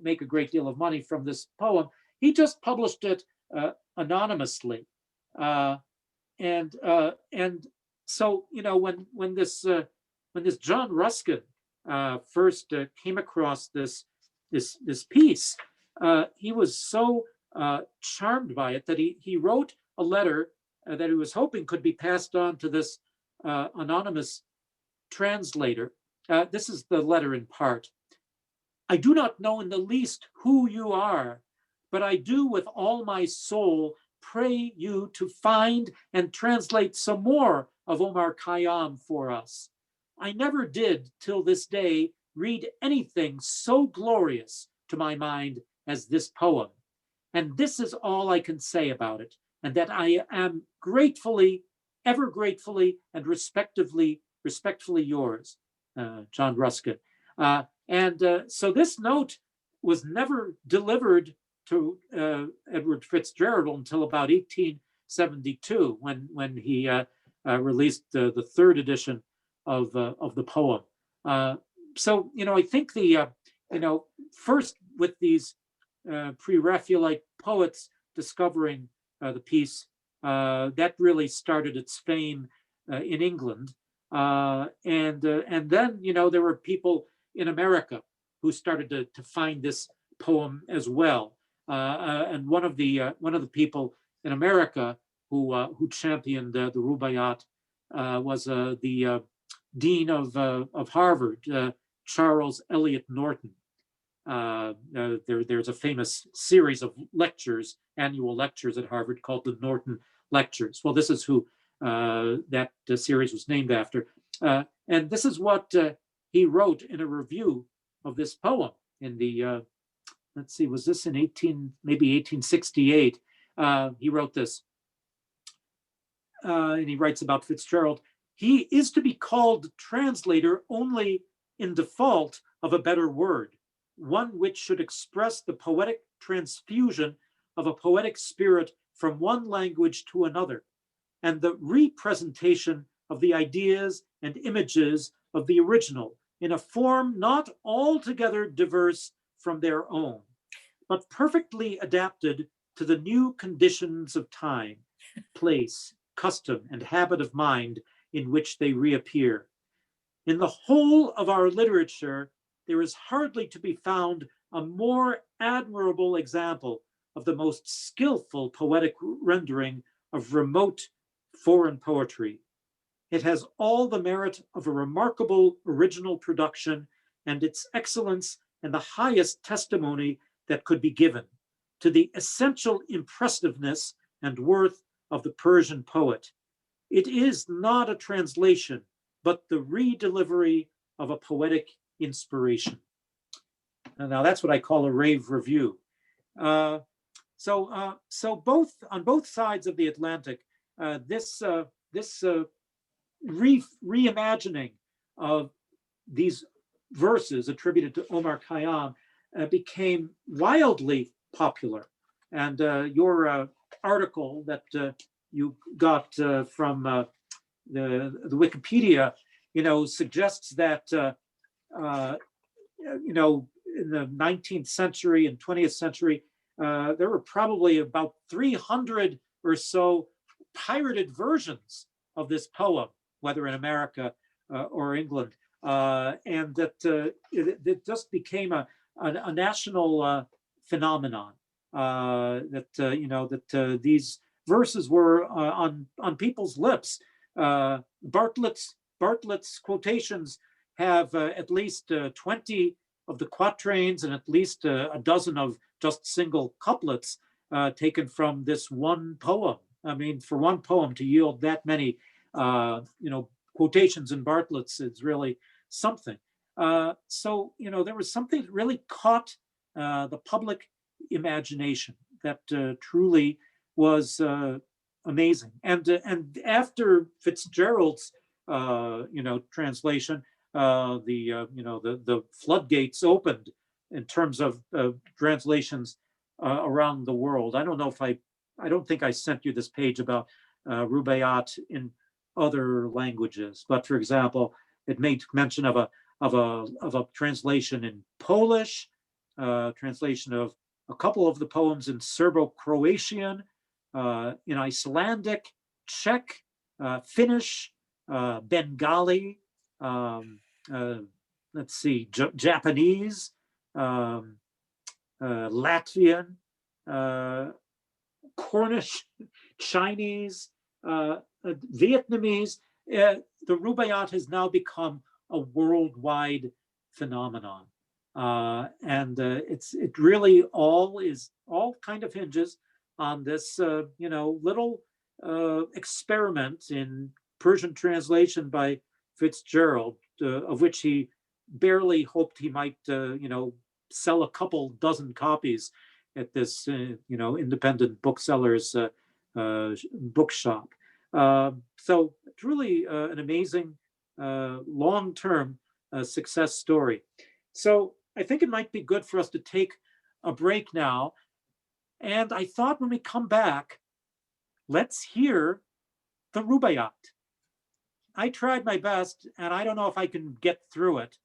make a great deal of money from this poem. He just published it anonymously, and so when this John Ruskin first came across this piece, he was so charmed by it that he wrote a letter that he was hoping could be passed on to this anonymous translator. This is the letter in part. I do not know in the least who you are, but I do with all my soul pray you to find and translate some more of Omar Khayyam for us. I never did till this day read anything so glorious to my mind as this poem. And this is all I can say about it, and that I am gratefully, ever gratefully, and respectfully yours, John Ruskin. So this note was never delivered to Edward FitzGerald until about 1872, when he released the third edition of the poem. So I think the first with these Pre-Raphaelite poets discovering the piece, that really started its fame in England, and then there were people in America who started to find this poem as well, and one of the people in America who championed the Rubaiyat was the dean of Harvard, Charles Eliot Norton. There's a famous series of lectures, annual lectures at Harvard called the Norton Lectures. Well, this is who that series was named after. And this is what he wrote in a review of this poem in the, let's see, was this in maybe 1868? He wrote this. And he writes about FitzGerald. He is to be called translator only in default of a better word, one which should express the poetic transfusion of a poetic spirit from one language to another, and the representation of the ideas and images of the original in a form not altogether diverse from their own, but perfectly adapted to the new conditions of time, place, custom, and habit of mind in which they reappear. In the whole of our literature, there is hardly to be found a more admirable example of the most skillful poetic rendering of remote foreign poetry. It has all the merit of a remarkable original production, and its excellence and the highest testimony that could be given to the essential impressiveness and worth of the Persian poet. It is not a translation, but the redelivery of a poetic inspiration. And now that's what I call a rave review. So both on both sides of the Atlantic, this reimagining of these verses attributed to Omar Khayyam became wildly popular. And your article that you got from the Wikipedia, suggests that in the 19th century and 20th century, there were probably about 300 or so pirated versions of this poem, whether in America or England, and that it just became a national phenomenon. That these verses were on people's lips. Bartlett's quotations have at least 20 of the quatrains and at least a dozen of just single couplets taken from this one poem. I mean, for one poem to yield that many, quotations in Bartlett's is really something. So there was something that really caught the public imagination that truly was amazing. And after FitzGerald's translation, the floodgates opened in terms of translations around the world. I don't think I sent you this page about Rubaiyat in other languages, but for example, it made mention of a translation in Polish, translation of a couple of the poems in Serbo-Croatian, in Icelandic, Czech, Finnish, Bengali, let's see, Japanese, Latvian, Cornish, Chinese, Vietnamese. The Rubaiyat has now become a worldwide phenomenon. And it really all kind of hinges on this, little experiment in Persian translation by FitzGerald, of which he barely hoped he might, sell a couple dozen copies at this, independent bookseller's bookshop. So it's really an amazing long-term success story. So I think it might be good for us to take a break now. And I thought when we come back, let's hear the Rubaiyat. I tried my best, and I don't know if I can get through it.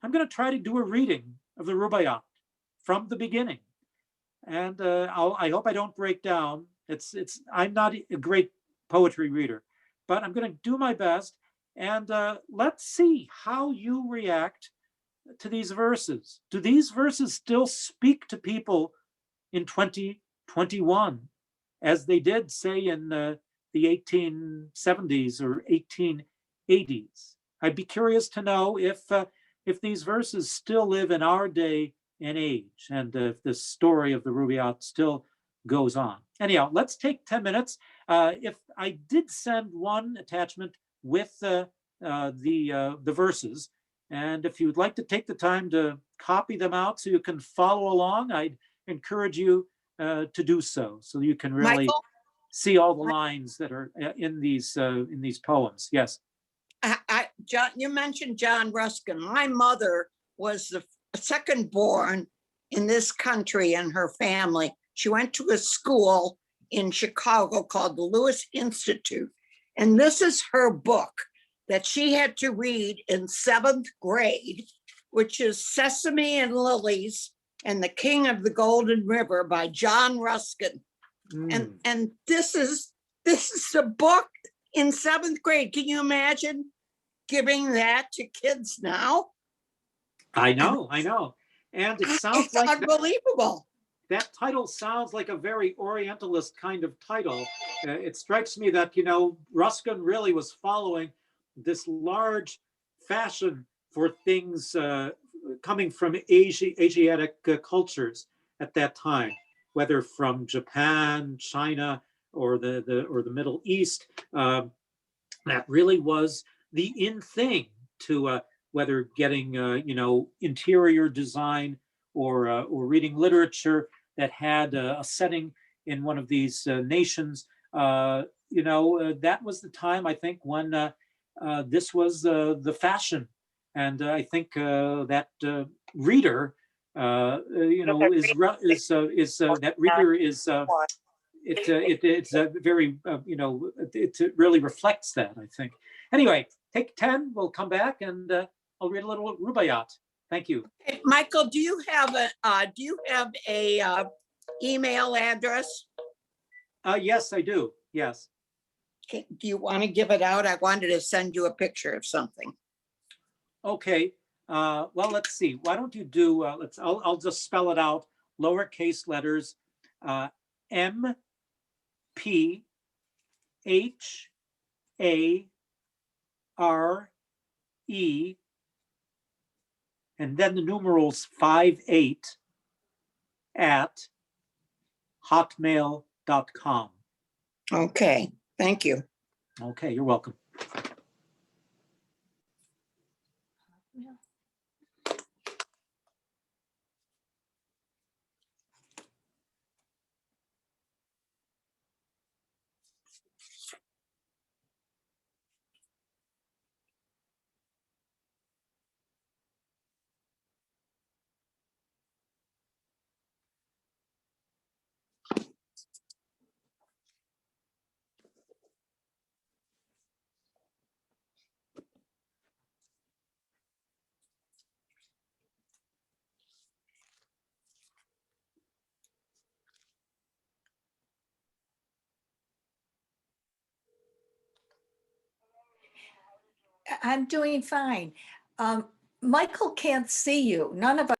I'm going to try to do a reading of the Rubaiyat from the beginning. And I hope I don't break down. I'm not a great poetry reader, but I'm going to do my best. And let's see how you react to these verses. Do these verses still speak to people in 2021 as they did, say, in the 1870s or 1880s? I'd be curious to know if these verses still live in our day and age. And the story of the Rubaiyat still goes on. Anyhow, let's take 10 minutes. If I did send one attachment with the verses, and if you'd like to take the time to copy them out so you can follow along, I'd encourage you to do so you can really Michael? see all the lines that are in these poems. Yes. John, you mentioned John Ruskin. My mother was the second born in this country in her family. She went to a school in Chicago called the Lewis Institute. And this is her book that she had to read in 7th grade, which is Sesame and Lilies and the King of the Golden River by John Ruskin. And this is a book in 7th grade. Can you imagine giving that to kids now? I know. And it sounds it's like unbelievable. That title sounds like a very Orientalist kind of title. It strikes me that, Ruskin really was following this large fashion for things coming from Asiatic cultures at that time, whether from Japan, China, or the Middle East. That really was the in thing to whether getting interior design or reading literature that had a setting in one of these nations. That was the time, I think, when this was the fashion, and I think that reader, that reader is. It's a very it really reflects that, I think. Anyway, take 10. We'll come back and I'll read a little Rubaiyat. Thank you. Hey, Michael, do you have a email address? Yes, I do. Yes. Do you want to give it out? I wanted to send you a picture of something. Okay. Well, let's see. Why don't you do? I'll just spell it out. Lowercase letters. M P H A R E, and then the numerals 58 at hotmail.com. Okay, thank you. Okay, you're welcome. I'm doing fine. Michael can't see you. None of us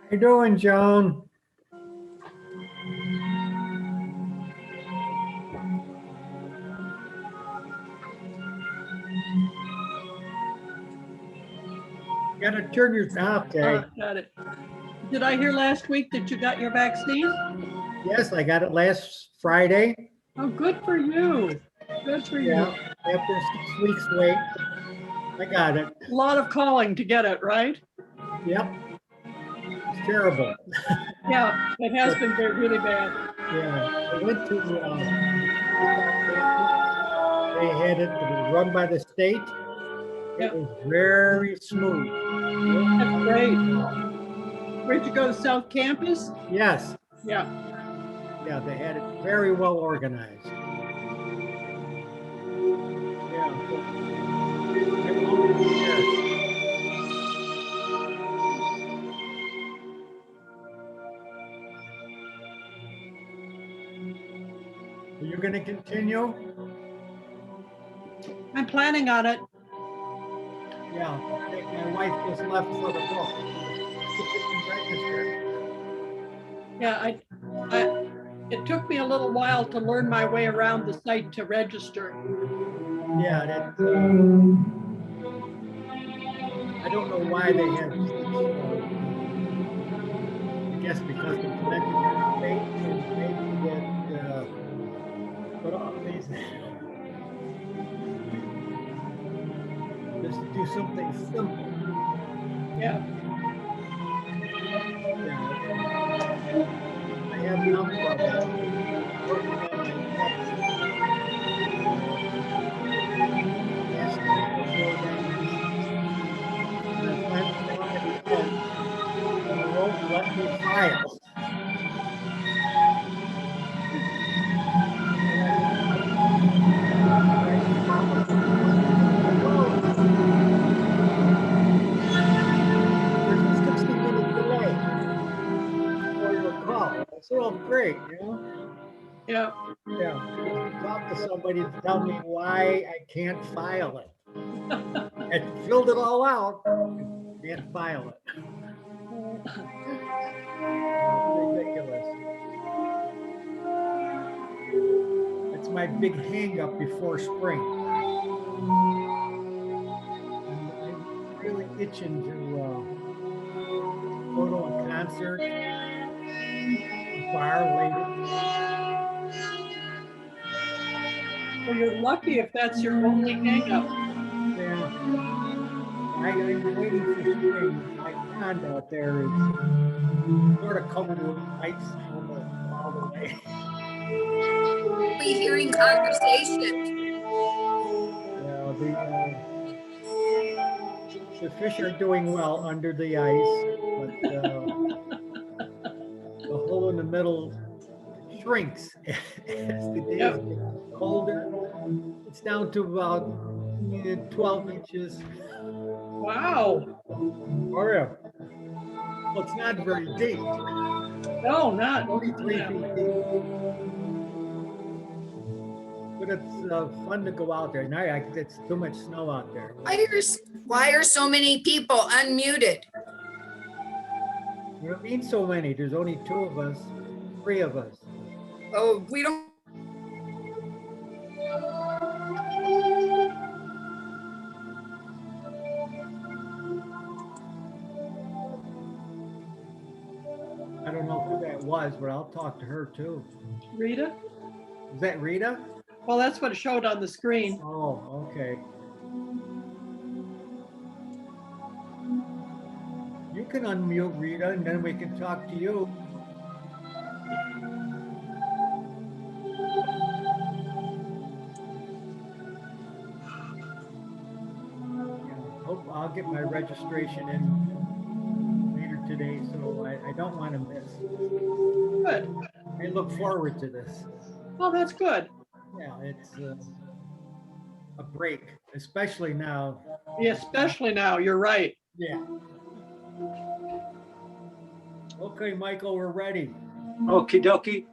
How you doing, Joan? You gotta turn your okay. Got it. Did I hear last week that you got your vaccine? Yes, I got it last Friday. Oh, good for you. Good for you. Yeah, after 6 weeks wait, I got it. A lot of calling to get it, right? Yep. It's terrible. Yeah, it has been really bad. Yeah, I went to, they had it run by the state. It was very smooth. That's great. Where'd you go, South Campus? Yes. Yeah. Yeah, they had it very well organized. Yeah. Are you going to continue? I'm planning on it. Yeah, my wife just left for the book. Yeah, it took me a little while to learn my way around the site to register. Yeah, that, I don't know why they have, I guess because the connected state and maybe that, but all these, just to do something simple. Yeah. I have no problem working on my won't let me file. There's a 60-minute delay for your call. It's all great, you know? Yeah. Yeah. Talk to somebody to tell me why I can't file it. I filled it all out. Can't file it. Ridiculous. It's my big hang up before spring. I'm really itching to go to a concert, a bar later. Well, you're lucky if that's your only hang-up. Yeah. I'm waiting for spring. My pond out there is sort of covered with ice almost all the way. We hearing conversation. Yeah, the fish are doing well under the ice, but the hole in the middle shrinks as the days get colder. It's down to about 12 inches. Wow. Oh yeah. Well, it's not very deep. No, not. Only 3 feet deep. But it's fun to go out there. Now it's too much snow out there. Why are so many people unmuted? You don't need so many. There's only 2 of us, 3 of us. Oh, we don't. I don't know who that was, but I'll talk to her too. Rita? Is that Rita? Well, that's what it showed on the screen. Oh, okay. You can unmute Rita and then we can talk to you. Hope I'll get my registration in later today, so I don't want to miss. Good. I look forward to this. Well, that's good. Yeah, it's a break, especially now. Yeah, especially now, you're right. Yeah. Okay, Michael, we're ready. Okie dokie.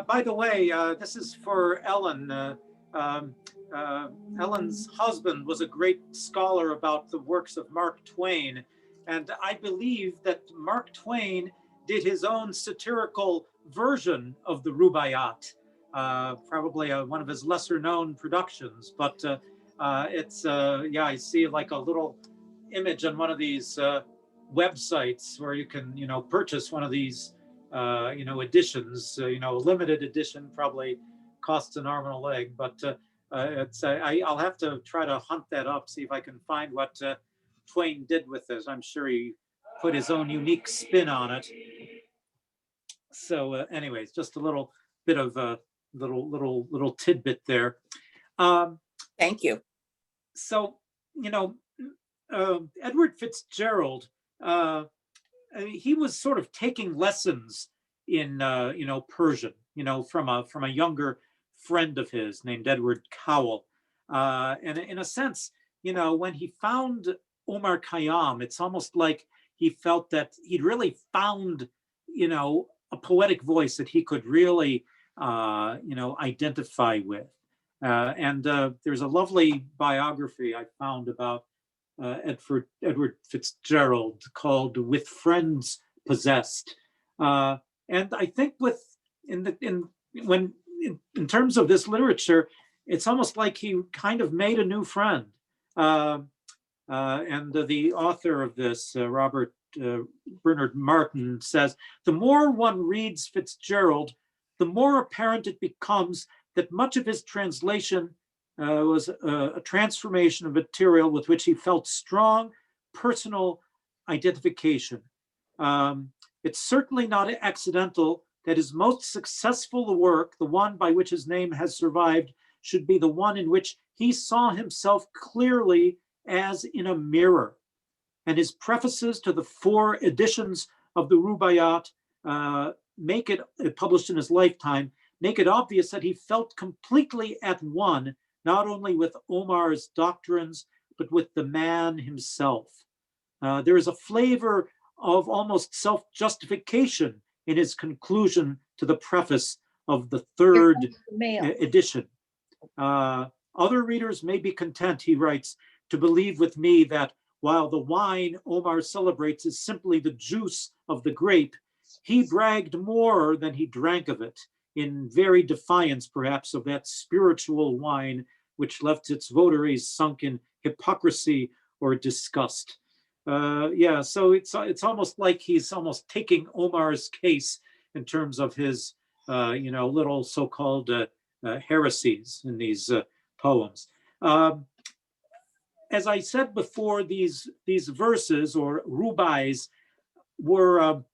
By the way, this is for Ellen. Ellen's husband was a great scholar about the works of Mark Twain. And I believe that Mark Twain did his own satirical version of the Rubaiyat, probably one of his lesser known productions. But it's, yeah, I see like a little image on one of these websites where you can, purchase one of these editions, a limited edition, probably costs an arm and a leg, but I'll have to try to hunt that up, see if I can find what Twain did with this. I'm sure he put his own unique spin on it. So anyways, just a little bit of a little tidbit there. Thank you. So, Edward FitzGerald, he was sort of taking lessons in Persian, from a younger friend of his named Edward Cowell. And in a sense, when he found Omar Khayyam, it's almost like he felt that he'd really found, a poetic voice that he could really, identify with. And there's a lovely biography I found about Edward FitzGerald called "With Friends Possessed," and I think in terms of this literature, it's almost like he kind of made a new friend. And the author of this, Robert Bernard Martin, says, "The more one reads FitzGerald, the more apparent it becomes that much of his translation was a transformation of material with which he felt strong personal identification. It's certainly not accidental that his most successful work, the one by which his name has survived, should be the one in which he saw himself clearly as in a mirror. And his prefaces to the 4 editions of the Rubaiyat make it, published in his lifetime, make it obvious that he felt completely at one, not only with Omar's doctrines, but with the man himself. There is a flavor of almost self-justification in his conclusion to the preface of the 3rd edition. Other readers may be content," he writes, "to believe with me that while the wine Omar celebrates is simply the juice of the grape, he bragged more than he drank of it, in very defiance, perhaps, of that spiritual wine which left its votaries sunk in hypocrisy or disgust." Yeah, so it's almost like he's almost taking Omar's case in terms of his, little so-called heresies in these poems. As I said before, these verses or rubais were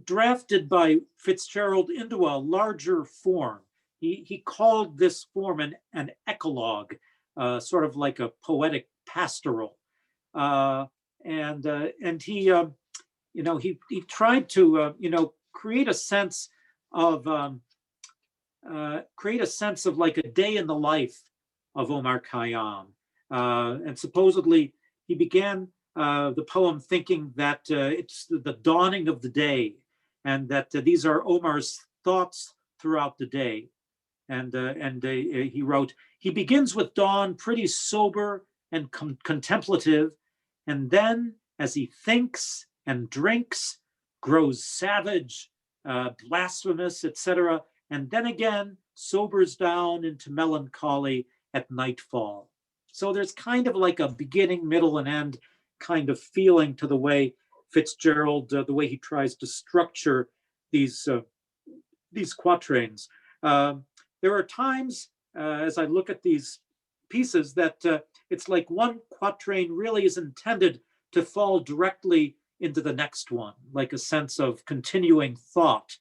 drafted by FitzGerald into a larger form. He called this form an eclogue, sort of like a poetic pastoral, and he tried to create a sense of like a day in the life of Omar Khayyam, and supposedly he began the poem thinking that it's the dawning of the day, and that these are Omar's thoughts throughout the day. And he wrote, "He begins with dawn pretty sober and contemplative, and then as he thinks and drinks, grows savage, blasphemous, etc., and then again sobers down into melancholy at nightfall." So there's kind of like a beginning, middle, and end kind of feeling to the way FitzGerald, the way he tries to structure these quatrains. There are times, as I look at these pieces, that it's like one quatrain really is intended to fall directly into the next one, like a sense of continuing thought.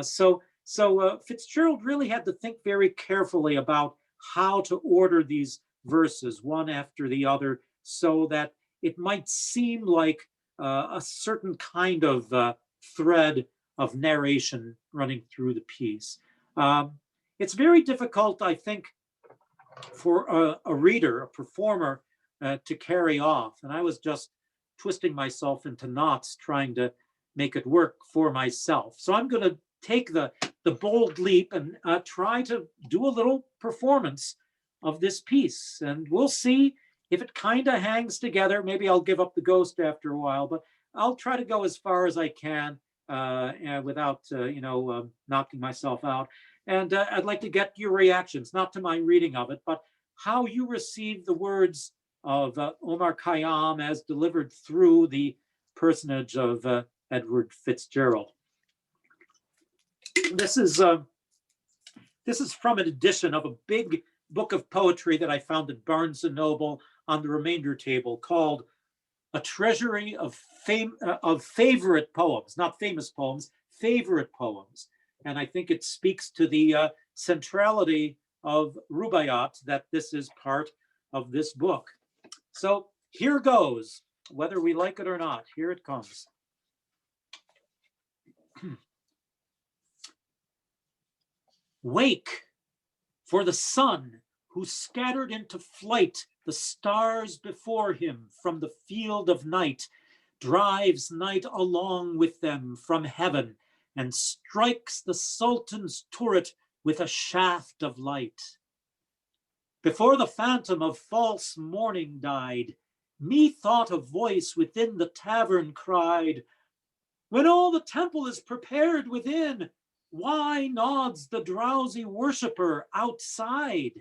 So FitzGerald really had to think very carefully about how to order these verses one after the other, so that it might seem like a certain kind of thread of narration running through the piece. It's very difficult, I think, for a reader, a performer, to carry off. And I was just twisting myself into knots trying to make it work for myself. So I'm going to take the bold leap and try to do a little performance of this piece. And we'll see if it kind of hangs together. Maybe I'll give up the ghost after a while, but I'll try to go as far as I can without, knocking myself out. And I'd like to get your reactions, not to my reading of it, but how you receive the words of Omar Khayyam as delivered through the personage of Edward FitzGerald. This is from an edition of a big book of poetry that I found at Barnes & Noble on the remainder table called A Treasury of Favorite Poems, not famous poems, favorite poems. And I think it speaks to the centrality of Rubaiyat that this is part of this book. So here goes, whether we like it or not, here it comes. Wake, for the sun, who scattered into flight the stars before him from the field of night, drives night along with them from heaven and strikes the Sultan's turret with a shaft of light. Before the phantom of false morning died, methought a voice within the tavern cried, when all the temple is prepared within, why nods the drowsy worshipper outside?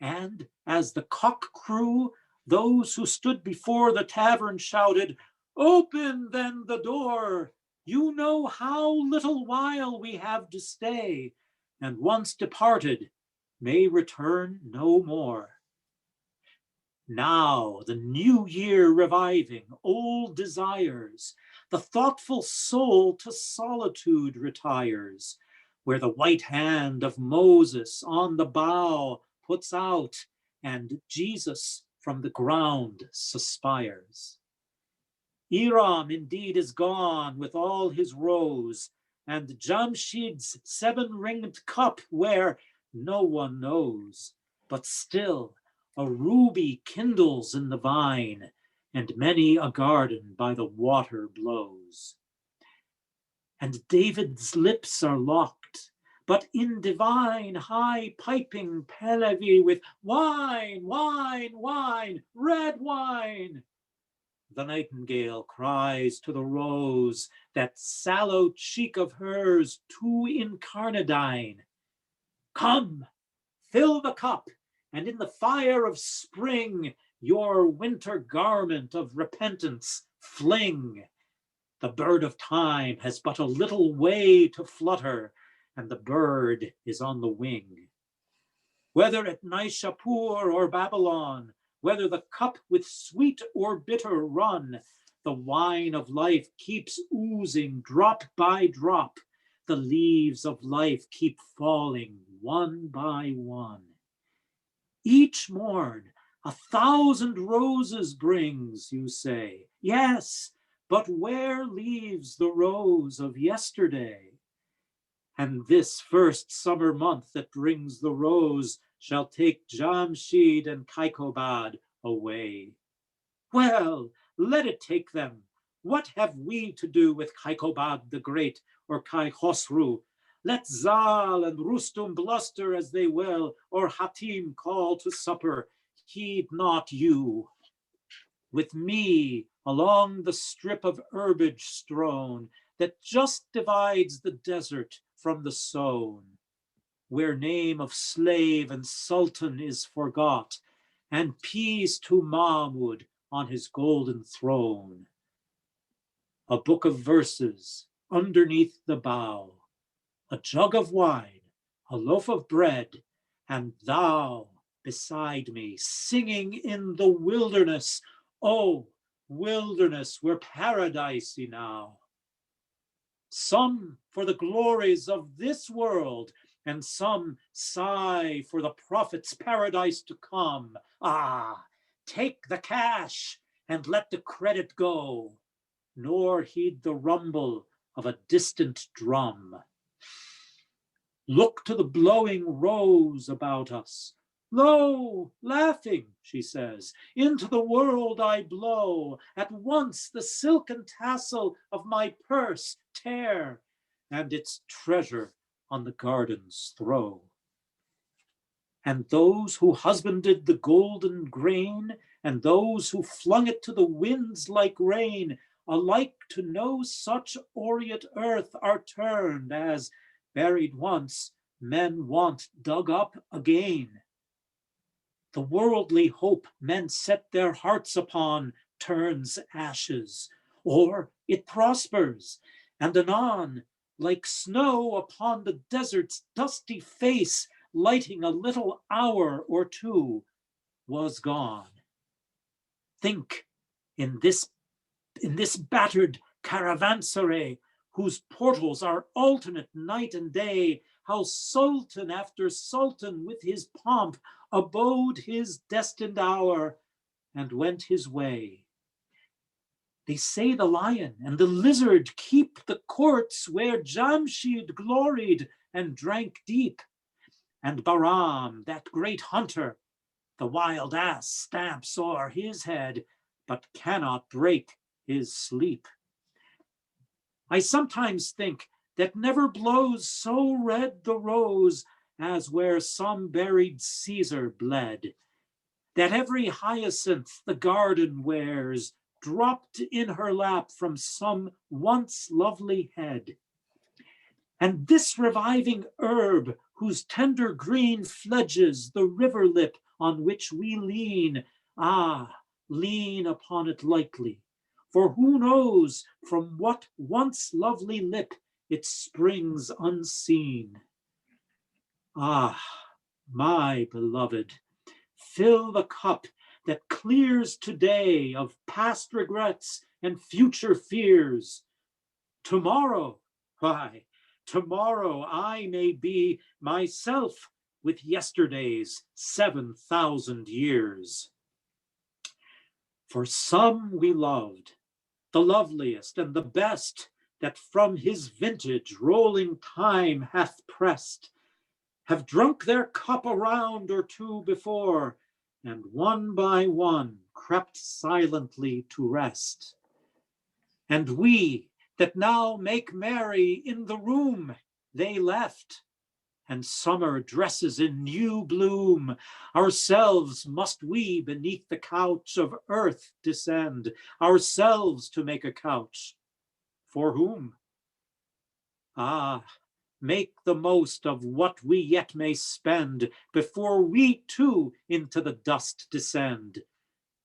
And as the cock crew, those who stood before the tavern shouted, open then the door, you know how little while we have to stay, and once departed, may return no more. Now the new year reviving old desires, the thoughtful soul to solitude retires, where the white hand of Moses on the bough puts out, and Jesus from the ground suspires. Iram indeed is gone with all his rose, and Jamshid's seven-ringed cup where no one knows, but still a ruby kindles in the vine, and many a garden by the water blows. And David's lips are locked, but in divine high piping Pahlavi with wine, wine, wine, red wine. The nightingale cries to the rose, that sallow cheek of hers too incarnadine. Come, fill the cup, and in the fire of spring your winter garment of repentance fling. The bird of time has but a little way to flutter, and the bird is on the wing. Whether at Naishapur or Babylon, whether the cup with sweet or bitter run, the wine of life keeps oozing drop by drop. The leaves of life keep falling one by one. Each morn 1,000 roses brings, you say. Yes, but where leaves the rose of yesterday? And this first summer month that brings the rose shall take Jamshid and Kaikobad away. Well, let it take them. What have we to do with Kaikobad the Great or Kai Khosru? Let Zal and Rustum bluster as they will, or Hatim call to supper. Heed not you. With me along the strip of herbage strown that just divides the desert from the sown, where name of slave and sultan is forgot, and peace to Mahmud on his golden throne. A book of verses underneath the bough, a jug of wine, a loaf of bread, and thou beside me, singing in the wilderness. Oh, wilderness, we're paradise enow. Some for the glories of this world, and some sigh for the prophet's paradise to come. Ah, take the cash and let the credit go, nor heed the rumble of a distant drum. Look to the blowing rose about us. Lo, laughing, she says, into the world I blow, at once the silken tassel of my purse tear, and its treasure on the gardens throw. And those who husbanded the golden grain, and those who flung it to the winds like rain, alike to no such Orient earth are turned as, buried once, men want dug up again. The worldly hope men set their hearts upon turns ashes, or it prospers, and anon, like snow upon the desert's dusty face, lighting a little hour or two, was gone. Think in this battered caravanserai, whose portals are alternate night and day, how sultan after sultan with his pomp abode his destined hour and went his way. They say the lion and the lizard keep the courts where Jamshid gloried and drank deep, and Bahram, that great hunter, the wild ass stamps o'er his head, but cannot break his sleep. I sometimes think that never blows so red the rose as where some buried Caesar bled, that every hyacinth the garden wears dropped in her lap from some once lovely head. And this reviving herb, whose tender green fledges the river lip on which we lean, lean upon it lightly, for who knows from what once lovely lip it springs unseen. Ah, my beloved, fill the cup that clears today of past regrets and future fears. Tomorrow, why, tomorrow I may be myself with yesterday's 7,000 years. For some we loved, the loveliest and the best that from his vintage rolling time hath pressed, have drunk their cup a round or two before, and one by one crept silently to rest. And we that now make merry in the room they left, and summer dresses in new bloom, ourselves must we beneath the couch of earth descend, ourselves to make a couch. For whom? Make the most of what we yet may spend before we too into the dust descend.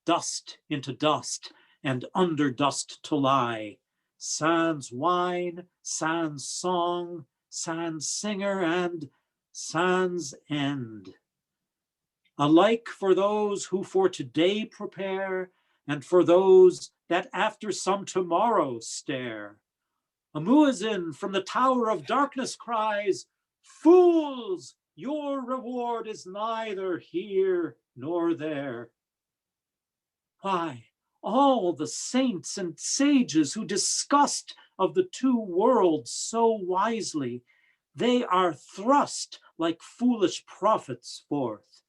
Dust into dust, and under dust to lie. Sans wine, sans song, sans singer, and sans end. Alike for those who for today prepare, and for those that after some tomorrow stare. A muezzin from the tower of darkness cries, "Fools, your reward is neither here nor there." Why, all the saints and sages who discussed of the two worlds so wisely, they are thrust like foolish prophets forth.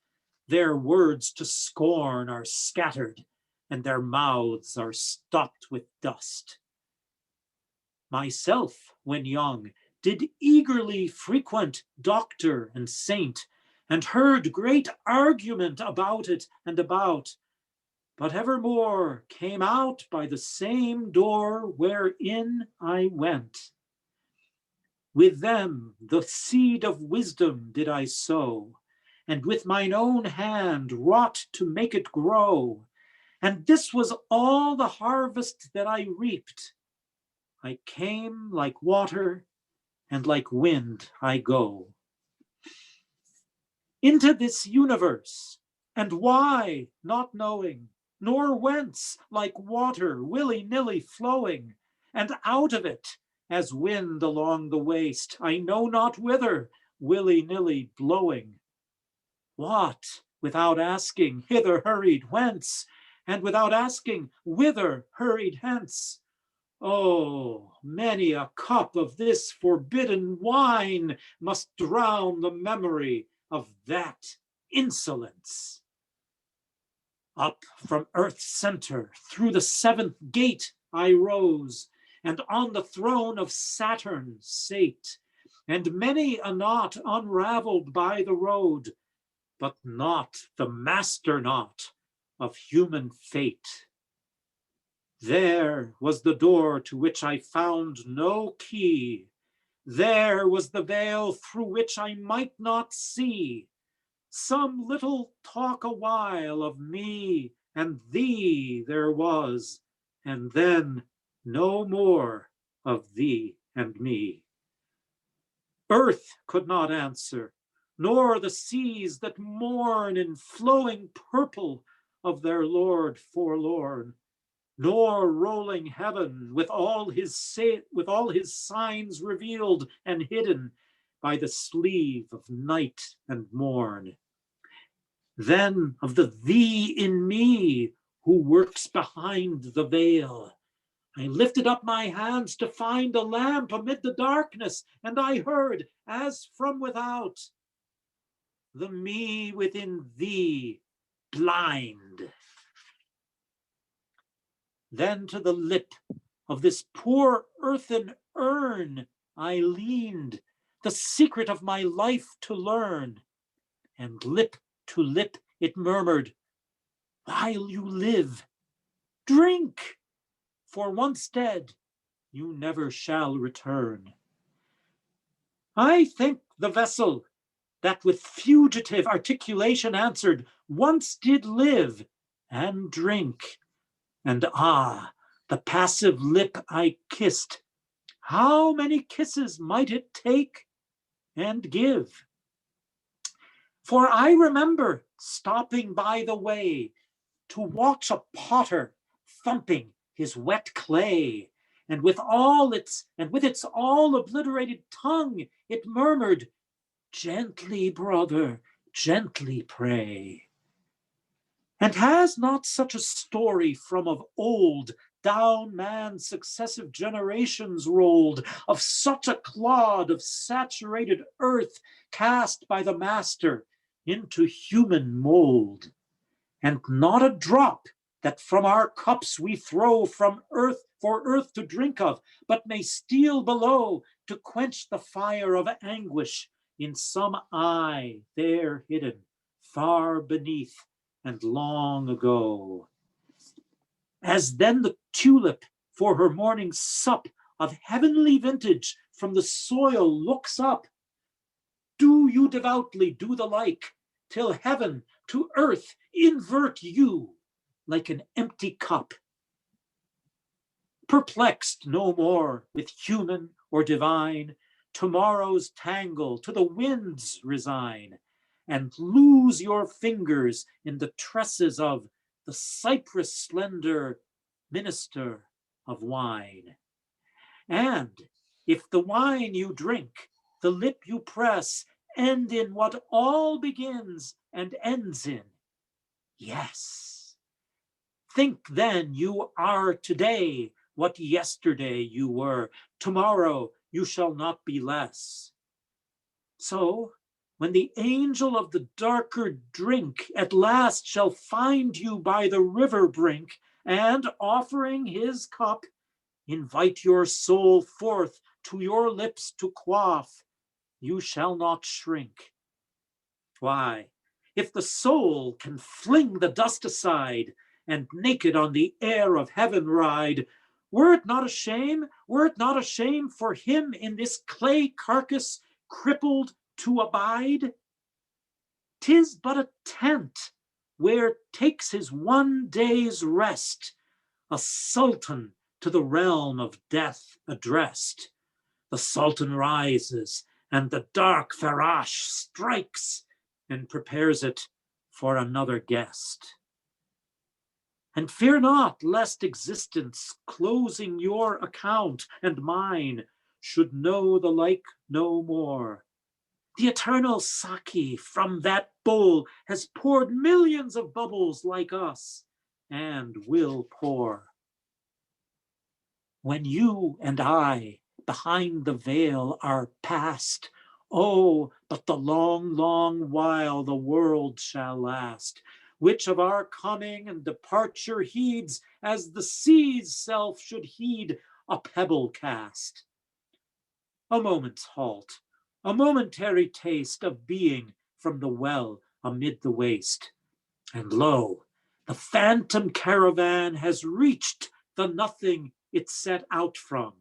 Their words to scorn are scattered, and their mouths are stopped with dust. Myself, when young, did eagerly frequent doctor and saint, and heard great argument about it and about, but evermore came out by the same door wherein I went. With them the seed of wisdom did I sow, and with mine own hand wrought to make it grow, and this was all the harvest that I reaped. I came like water, and like wind I go. Into this universe, and why, not knowing, nor whence, like water willy-nilly flowing, and out of it, as wind along the waste, I know not whither, willy-nilly blowing. What, without asking, hither hurried whence, and without asking, whither hurried hence? Oh, many a cup of this forbidden wine must drown the memory of that insolence. Up from earth's center, through the seventh gate I rose, and on the throne of Saturn sate, and many a knot unraveled by the road, but not the master knot of human fate. There was the door to which I found no key. There was the veil through which I might not see. Some little talk a while of me and thee there was, and then no more of thee and me. Earth could not answer, nor the seas that mourn in flowing purple of their Lord forlorn, nor rolling heaven with all his signs revealed and hidden by the sleeve of night and morn. Then of the thee in me who works behind the veil, I lifted up my hands to find a lamp amid the darkness, and I heard, as from without, the me within thee blind. Then to the lip of this poor earthen urn I leaned, the secret of my life to learn, and lip to lip it murmured, while you live, drink, for once dead, you never shall return. I think the vessel that with fugitive articulation answered, once did live and drink. And ah, the passive lip I kissed, how many kisses might it take and give? For I remember stopping by the way to watch a potter thumping his wet clay, and with its all obliterated tongue, it murmured, gently, brother, gently pray. And has not such a story from of old down man's successive generations rolled, of such a clod of saturated earth cast by the master into human mold? And not a drop that from our cups we throw from earth for earth to drink of, but may steal below to quench the fire of anguish in some eye there hidden, far beneath and long ago. As then the tulip for her morning sup of heavenly vintage from the soil looks up, do you devoutly do the like, till heaven to earth invert you like an empty cup. Perplexed no more with human or divine, tomorrow's tangle to the winds resign, and lose your fingers in the tresses of the cypress slender minister of wine. And if the wine you drink, the lip you press, end in what all begins and ends in, yes, think then you are today what yesterday you were, tomorrow you shall not be less. So when the angel of the darker drink at last shall find you by the river brink, and offering his cup, invite your soul forth to your lips to quaff, you shall not shrink. Why, if the soul can fling the dust aside, and naked on the air of heaven ride, were it not a shame for him in this clay carcass crippled to abide? 'Tis but a tent where takes his one day's rest a sultan to the realm of death addressed. The sultan rises, and the dark Farash strikes and prepares it for another guest. And fear not lest existence, closing your account and mine, should know the like no more. The eternal Saki from that bowl has poured millions of bubbles like us, and will pour. When you and I behind the veil are past, Oh, but the long, long while the world shall last, which of our coming and departure heeds as the sea's self should heed a pebble cast. A moment's halt, a momentary taste of being from the well amid the waste. And lo, the phantom caravan has reached the nothing it set out from.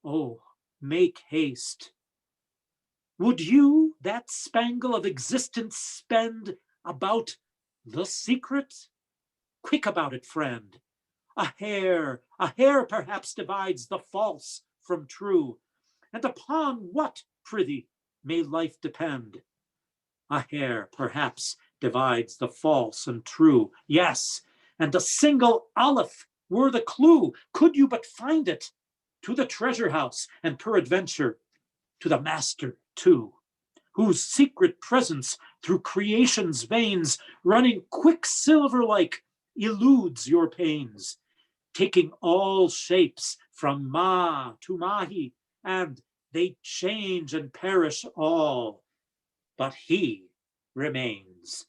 Oh, make haste. Would you that spangle of existence spend about the secret? Quick about it, friend. A hair perhaps divides the false from true. And upon what, prithee, may life depend? A hair perhaps divides the false and true. Yes, and a single aleph were the clue, could you but find it, to the treasure house, and peradventure to the master too, whose secret presence through creation's veins, running quicksilver-like, eludes your pains, taking all shapes from Ma to Mahi, and they change and perish all. But he remains.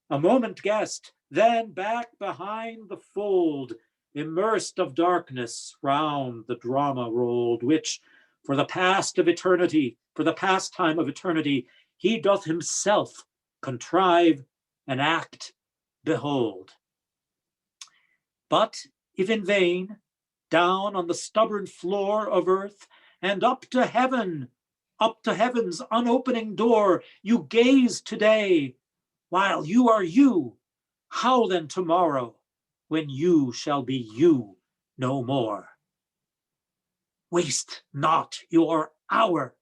A moment guessed, then back behind the fold, immersed of darkness, round the drama rolled, which for the past of eternity, for the pastime of eternity, he doth himself contrive and act, behold. But if in vain, down on the stubborn floor of earth, and up to heaven's unopening door, you gaze today, while you are you, how then tomorrow, when you shall be you no more? Waste not your hour,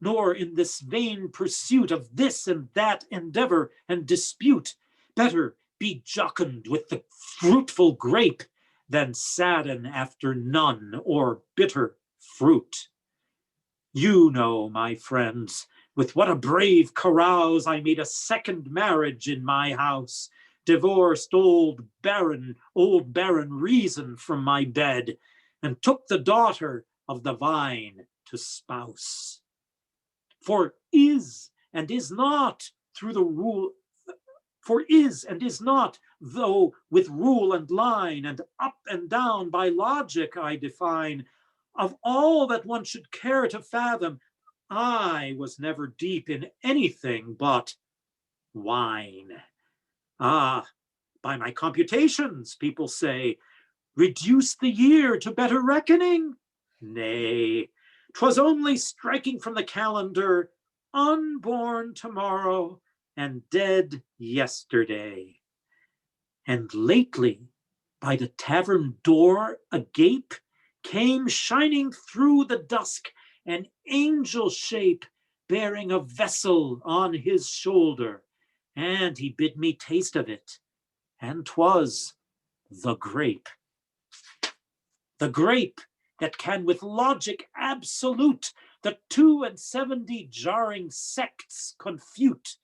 nor in this vain pursuit of this and that endeavor and dispute. Better be jocund with the fruitful grape than sadden after none or bitter fruit. You know, my friends, with what a brave carouse I made a second marriage in my house, divorced old Baron Reason from my bed, and took the daughter of the vine to spouse. For is and is not through the rule, for is and is not, though with rule and line and up and down by logic I define, of all that one should care to fathom, I was never deep in anything but wine. Ah, by my computations, people say, reduce the year to better reckoning? Nay, 'twas only striking from the calendar, unborn tomorrow and dead yesterday. And lately, by the tavern door agape, came shining through the dusk an angel shape, bearing a vessel on his shoulder, and he bid me taste of it, and 'twas the grape. The grape that can with logic absolute the 72 jarring sects confute,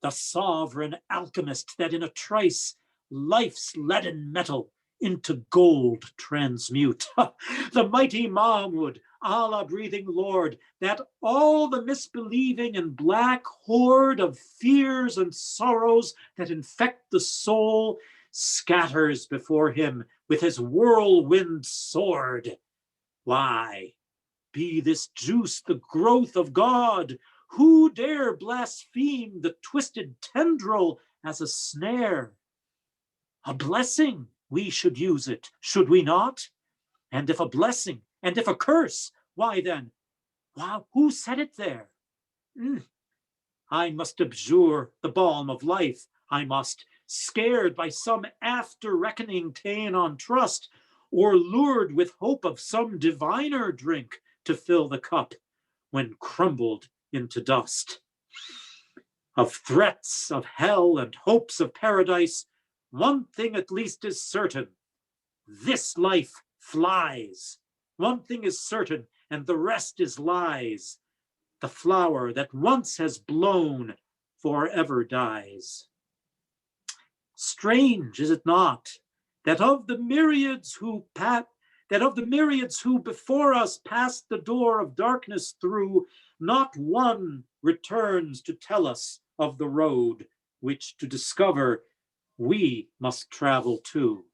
the sovereign alchemist that in a trice life's leaden metal into gold transmute. The mighty Mahmud, Allah-breathing Lord, that all the misbelieving and black horde of fears and sorrows that infect the soul scatters before him with his whirlwind sword. Why, be this juice the growth of God? Who dare blaspheme the twisted tendril as a snare? A blessing, we should use it, should we not? And if a blessing, and if a curse, why then, wow, who said it there? I must abjure the balm of life, I must, scared by some after-reckoning ta'en on trust, or lured with hope of some diviner drink to fill the cup when crumbled into dust. Of threats of hell and hopes of paradise, one thing at least is certain, this life flies. One thing is certain, and the rest is lies. The flower that once has blown forever dies. Strange, is it not, that of the myriads that of the myriads who before us passed the door of darkness through, not one returns to tell us of the road which to discover we must travel too.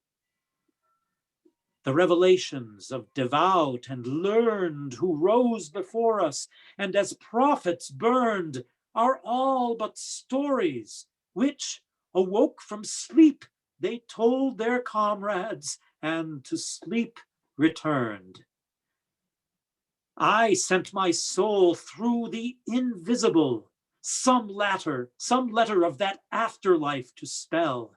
The revelations of devout and learned who rose before us and as prophets burned are all but stories which, awoke from sleep, they told their comrades and to sleep returned. I sent my soul through the invisible, some letter of that afterlife to spell,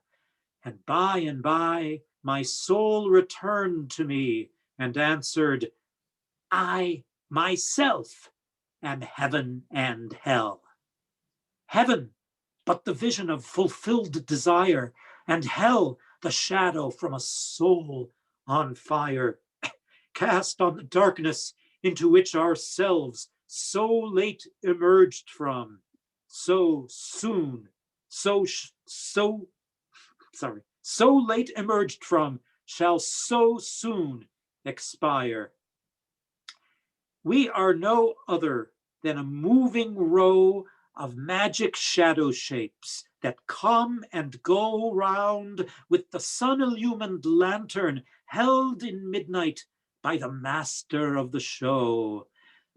and by my soul returned to me and answered, I myself am heaven and hell. Heaven, but the vision of fulfilled desire, and hell, the shadow from a soul on fire, cast on the darkness into which ourselves so late emerged from, so late emerged from, shall so soon expire. We are no other than a moving row of magic shadow shapes that come and go round with the sun-illumined lantern held in midnight by the master of the show,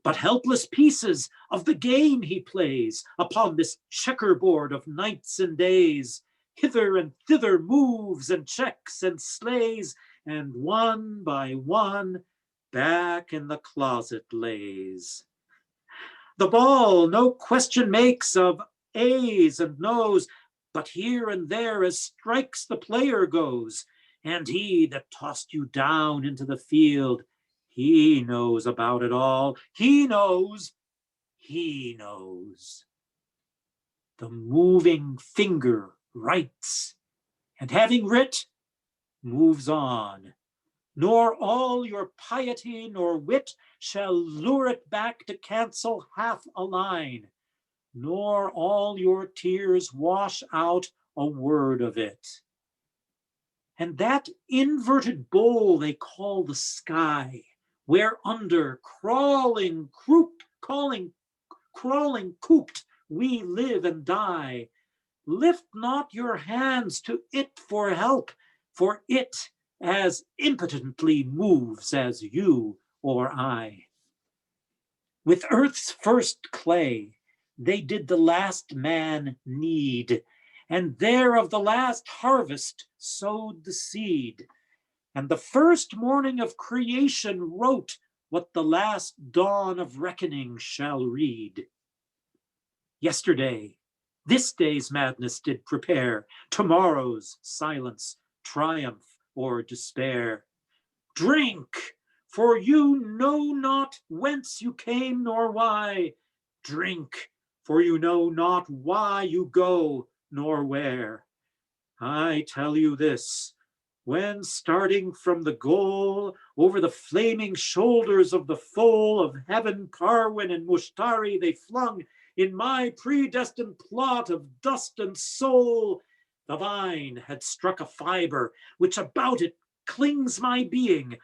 but helpless pieces of the game he plays upon this checkerboard of nights and days, hither and thither moves and checks and slays, and one by one back in the closet lays. The ball no question makes of A's and no's, but here and there as strikes the player goes, and he that tossed you down into the field, he knows about it all. He knows. The moving finger writes, and having writ, moves on. Nor all your piety nor wit shall lure it back to cancel half a line, nor all your tears wash out a word of it. And that inverted bowl they call the sky, whereunder crawling cooped we live and die, lift not your hands to it for help, for it as impotently moves as you or I. With earth's first clay, they did the last man knead, and there of the last harvest sowed the seed, and the first morning of creation wrote what the last dawn of reckoning shall read. Yesterday, this day's madness did prepare, tomorrow's silence, triumph, or despair. Drink, for you know not whence you came nor why. Drink, for you know not why you go nor where. I tell you this, when starting from the goal, over the flaming shoulders of the foal of heaven, Carwin and Mushtari they flung, in my predestined plot of dust and soul, the vine had struck a fiber, which about it clings my being.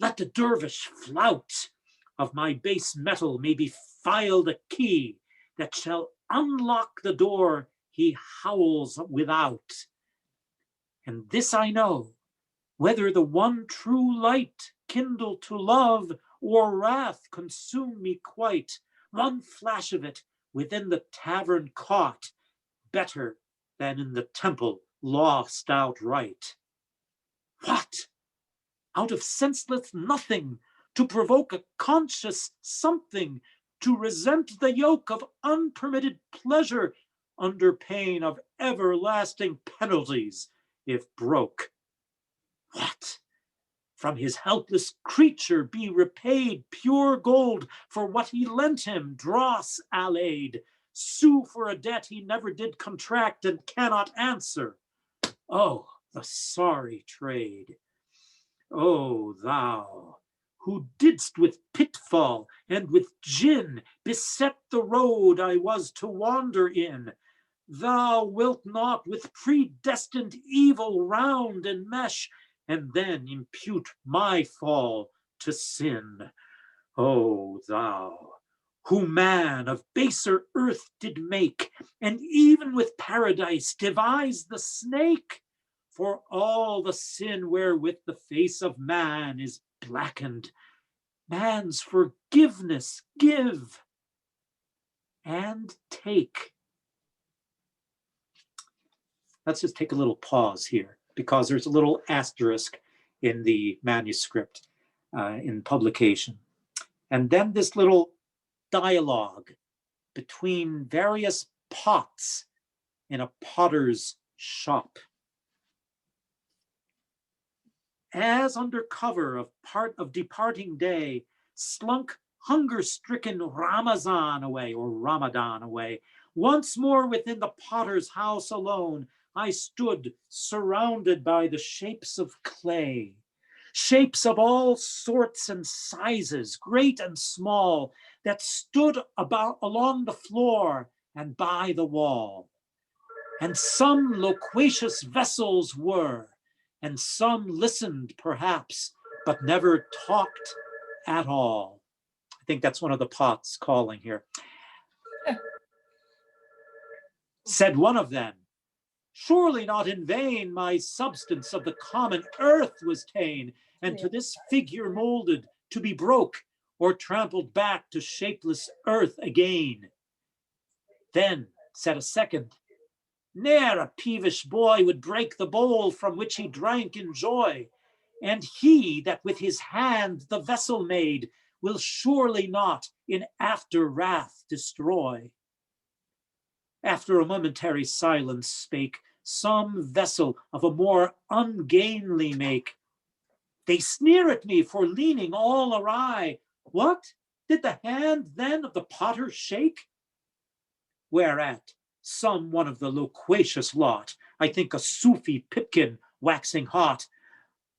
Let the dervish flout, of my base metal may be filed a key that shall unlock the door he howls without. And this I know, whether the one true light kindle to love or wrath consume me quite, one flash of it within the tavern caught, better than in the temple lost outright. What? Out of senseless nothing, to provoke a conscious something, to resent the yoke of unpermitted pleasure, under pain of everlasting penalties, if broke. What? From his helpless creature be repaid pure gold for what he lent him, dross allayed, sue for a debt he never did contract and cannot answer. Oh, the sorry trade. O thou, who didst with pitfall and with gin beset the road I was to wander in, thou wilt not with predestined evil round and mesh and then impute my fall to sin. O thou, who man of baser earth did make, and even with paradise devised the snake, for all the sin wherewith the face of man is blackened, man's forgiveness give and take. Let's just take a little pause here, because there's a little asterisk in the manuscript in publication. And then this little dialogue between various pots in a potter's shop. As under cover of part of departing day, slunk hunger-stricken Ramadan away. Once more within the potter's house alone, I stood surrounded by the shapes of clay, shapes of all sorts and sizes, great and small, that stood about along the floor and by the wall. And some loquacious vessels were, and some listened perhaps, but never talked at all. I think that's one of the pots calling here. Said one of them, surely not in vain my substance of the common earth was ta'en, and to this figure molded, to be broke or trampled back to shapeless earth again. Then said a second, ne'er a peevish boy would break the bowl from which he drank in joy, and he that with his hand the vessel made will surely not in after wrath destroy. After a momentary silence spake some vessel of a more ungainly make. They sneer at me for leaning all awry. What? Did the hand then of the potter shake? Whereat some one of the loquacious lot, I think a Sufi pipkin waxing hot,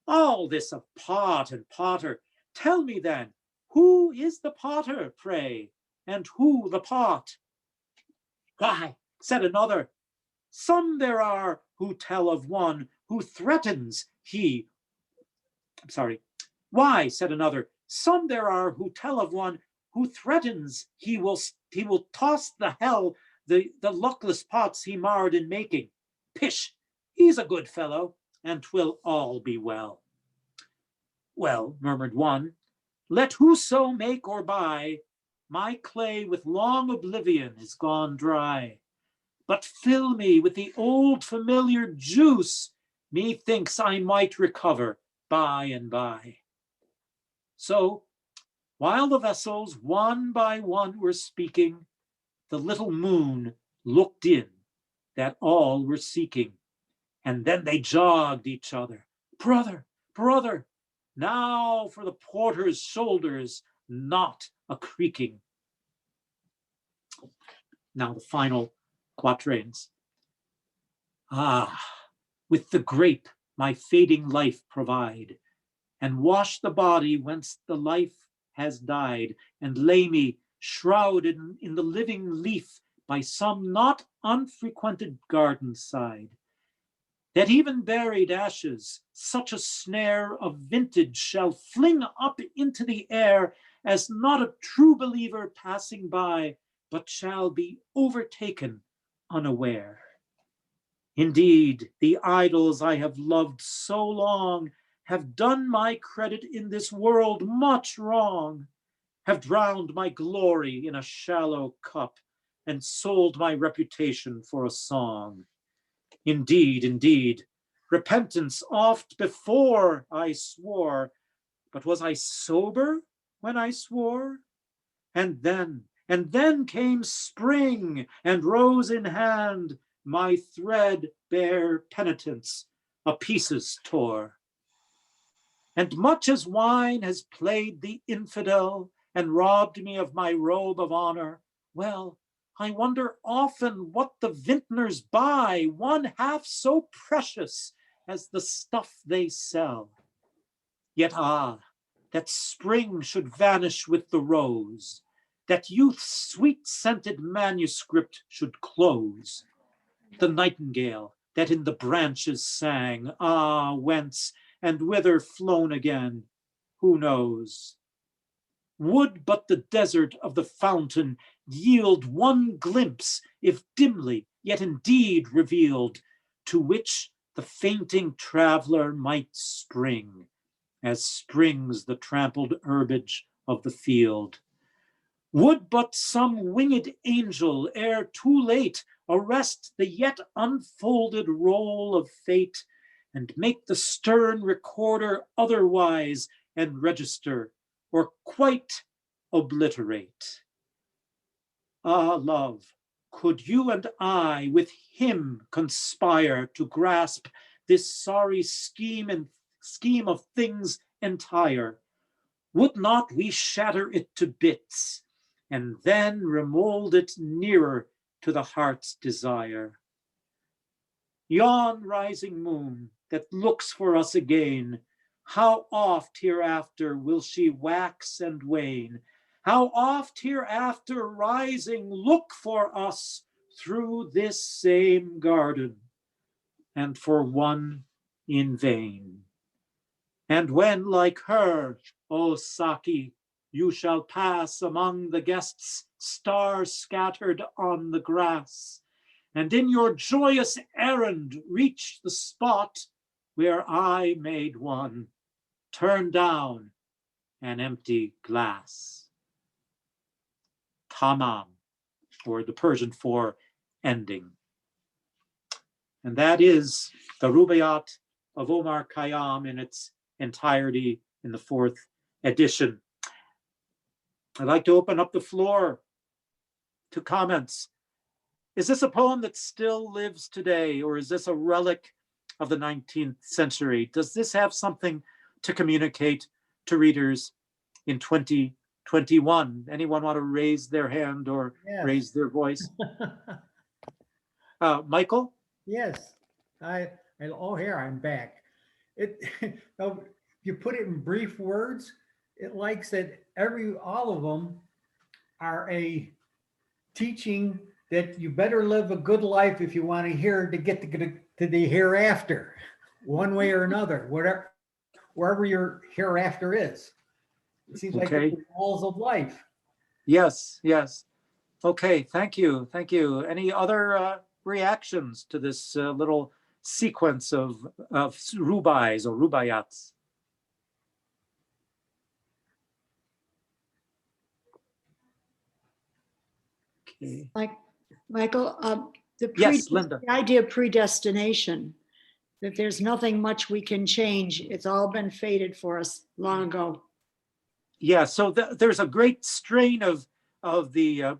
all this of pot and potter, tell me then, who is the potter, pray, and who the pot? Why, said another, some there are who tell of one who threatens Why, said another, some there are who tell of one who threatens he will toss the hell the luckless pots he marred in making. Pish, he's a good fellow, and 'twill all be well. Well, murmured one, let whoso make or buy, my clay with long oblivion is gone dry. But fill me with the old familiar juice, methinks I might recover by and by. So, while the vessels one by one were speaking, the little moon looked in that all were seeking. And then they jogged each other. Brother, brother, now for the porter's shoulders, not a creaking. Now the final quatrains. Ah, with the grape my fading life provide, and wash the body whence the life has died, and lay me shrouded in the living leaf by some not unfrequented garden side, that even buried ashes such a snare of vintage shall fling up into the air as not a true believer passing by, but shall be overtaken unaware. Indeed, the idols I have loved so long have done my credit in this world much wrong, have drowned my glory in a shallow cup, and sold my reputation for a song. Indeed, indeed, repentance oft before I swore, but was I sober when I swore? And then came spring, and rose in hand, my threadbare penitence a pieces tore. And much as wine has played the infidel, and robbed me of my robe of honor, well, I wonder often what the vintners buy, one half so precious as the stuff they sell. Yet that spring should vanish with the rose, that youth's sweet-scented manuscript should close. The nightingale that in the branches sang, whence, and whither flown again, who knows? Would but the desert of the fountain yield one glimpse, if dimly, yet indeed revealed, to which the fainting traveler might spring, as springs the trampled herbage of the field. Would but some winged angel, ere too late, arrest the yet unfolded roll of fate, and make the stern recorder otherwise and register, or quite obliterate. Ah, love, could you and I with him conspire to grasp this sorry scheme and scheme of things entire, would not we shatter it to bits, and then remold it nearer to the heart's desire? Yon rising moon that looks for us again, how oft hereafter will she wax and wane? How oft hereafter rising look for us through this same garden, and for one in vain. And when like her, O Saki, you shall pass among the guests, stars scattered on the grass, and in your joyous errand reach the spot where I made one, turn down an empty glass. Tamam, or the Persian for ending. And that is the Rubaiyat of Omar Khayyam in its entirety in the 4th edition. I'd like to open up the floor to comments. Is this a poem that still lives today, or is this a relic of the 19th century? Does this have something to communicate to readers in 2021? Anyone want to raise their hand or raise their voice? Michael? Yes, oh, here I'm back. It, if you put it in brief words, it likes that all of them are a teaching that you better live a good life if you want to get to the hereafter, one way or another, wherever your hereafter is. It seems like the walls of life. Yes, yes. Okay, thank you, thank you. Any other reactions to this little sequence of rubais or rubaiyats? Okay. Michael, Yes, Linda. The idea of predestination, that there's nothing much we can change. It's all been fated for us long ago. Yeah, so there's a great strain of the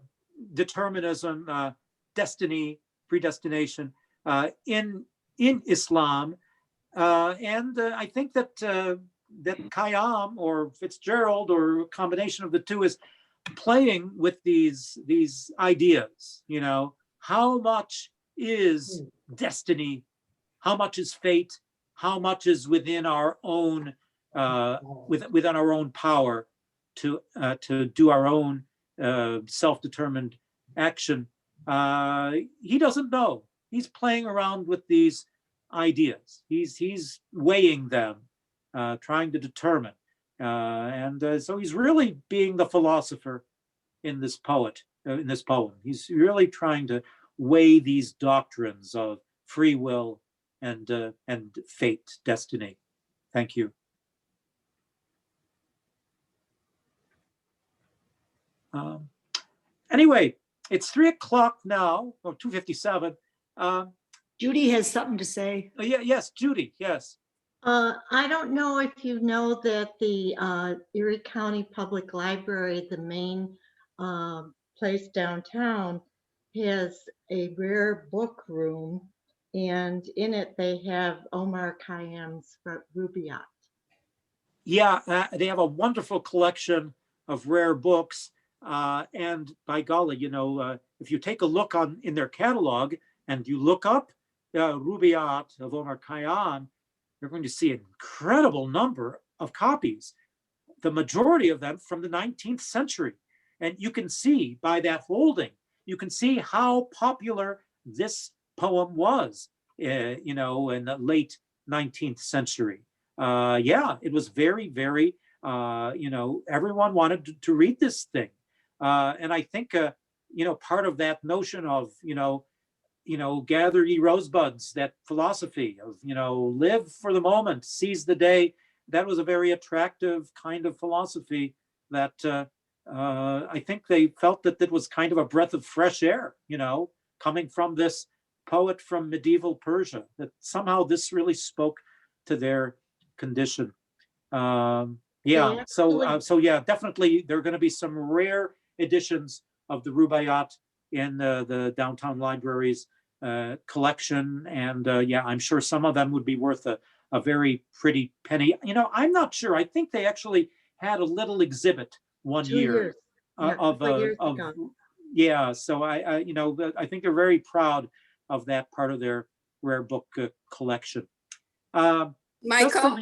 determinism, destiny, predestination in Islam, and I think that that Kayaam or FitzGerald or a combination of the two is playing with these ideas. You know, how much is destiny? How much is fate? How much is within our own within our own power to do our own self-determined action? He doesn't know. He's playing around with these ideas. He's weighing them, trying to determine, and so he's really being the philosopher in this poem. He's really trying to weigh these doctrines of free will and fate, destiny. Thank you. Anyway, it's 3 o'clock now, or 2:57. Judy has something to say. Yes, Judy, yes. I don't know if you know that the Erie County Public Library, the main place downtown, has a rare book room, and in it they have Omar Khayyam's Rubaiyat. Yeah, they have a wonderful collection of rare books, and by golly, you know, if you take a look in their catalog and you look up Rubaiyat of Omar Khayyam, you're going to see an incredible number of copies, the majority of them from the 19th century. And you can see by that holding, you can see how popular this poem was, you know, in the late 19th century. yeah, it was very, very, everyone wanted to read this thing. And I think, part of that notion of, gather ye rosebuds, that philosophy of, live for the moment, seize the day, that was a very attractive kind of philosophy that I think they felt that it was kind of a breath of fresh air, coming from this poet from medieval Persia, that somehow this really spoke to their condition. So yeah, definitely there are going to be some rare editions of the Rubaiyat in the downtown libraries collection, and yeah, I'm sure some of them would be worth a very pretty penny. I'm not sure. I think they actually had a little exhibit one 2 year years. yeah. So I think they're very proud of that part of their rare book collection. Michael,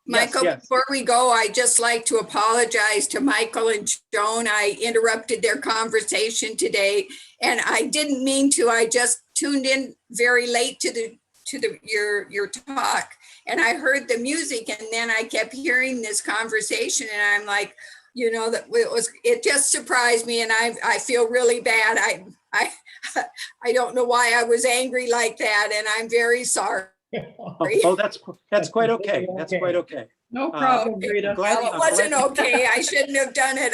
yes. before we go, I'd just like to apologize to Michael and Joan. I interrupted their conversation today, and I didn't mean to. I just tuned in very late to your talk, and I heard the music, and then I kept hearing this conversation, and I'm like, it just surprised me, and I feel really bad. I don't know why I was angry like that, and I'm very sorry. Oh, that's quite okay. That's quite okay. No problem, Rita. Well, it wasn't okay. I shouldn't have done it.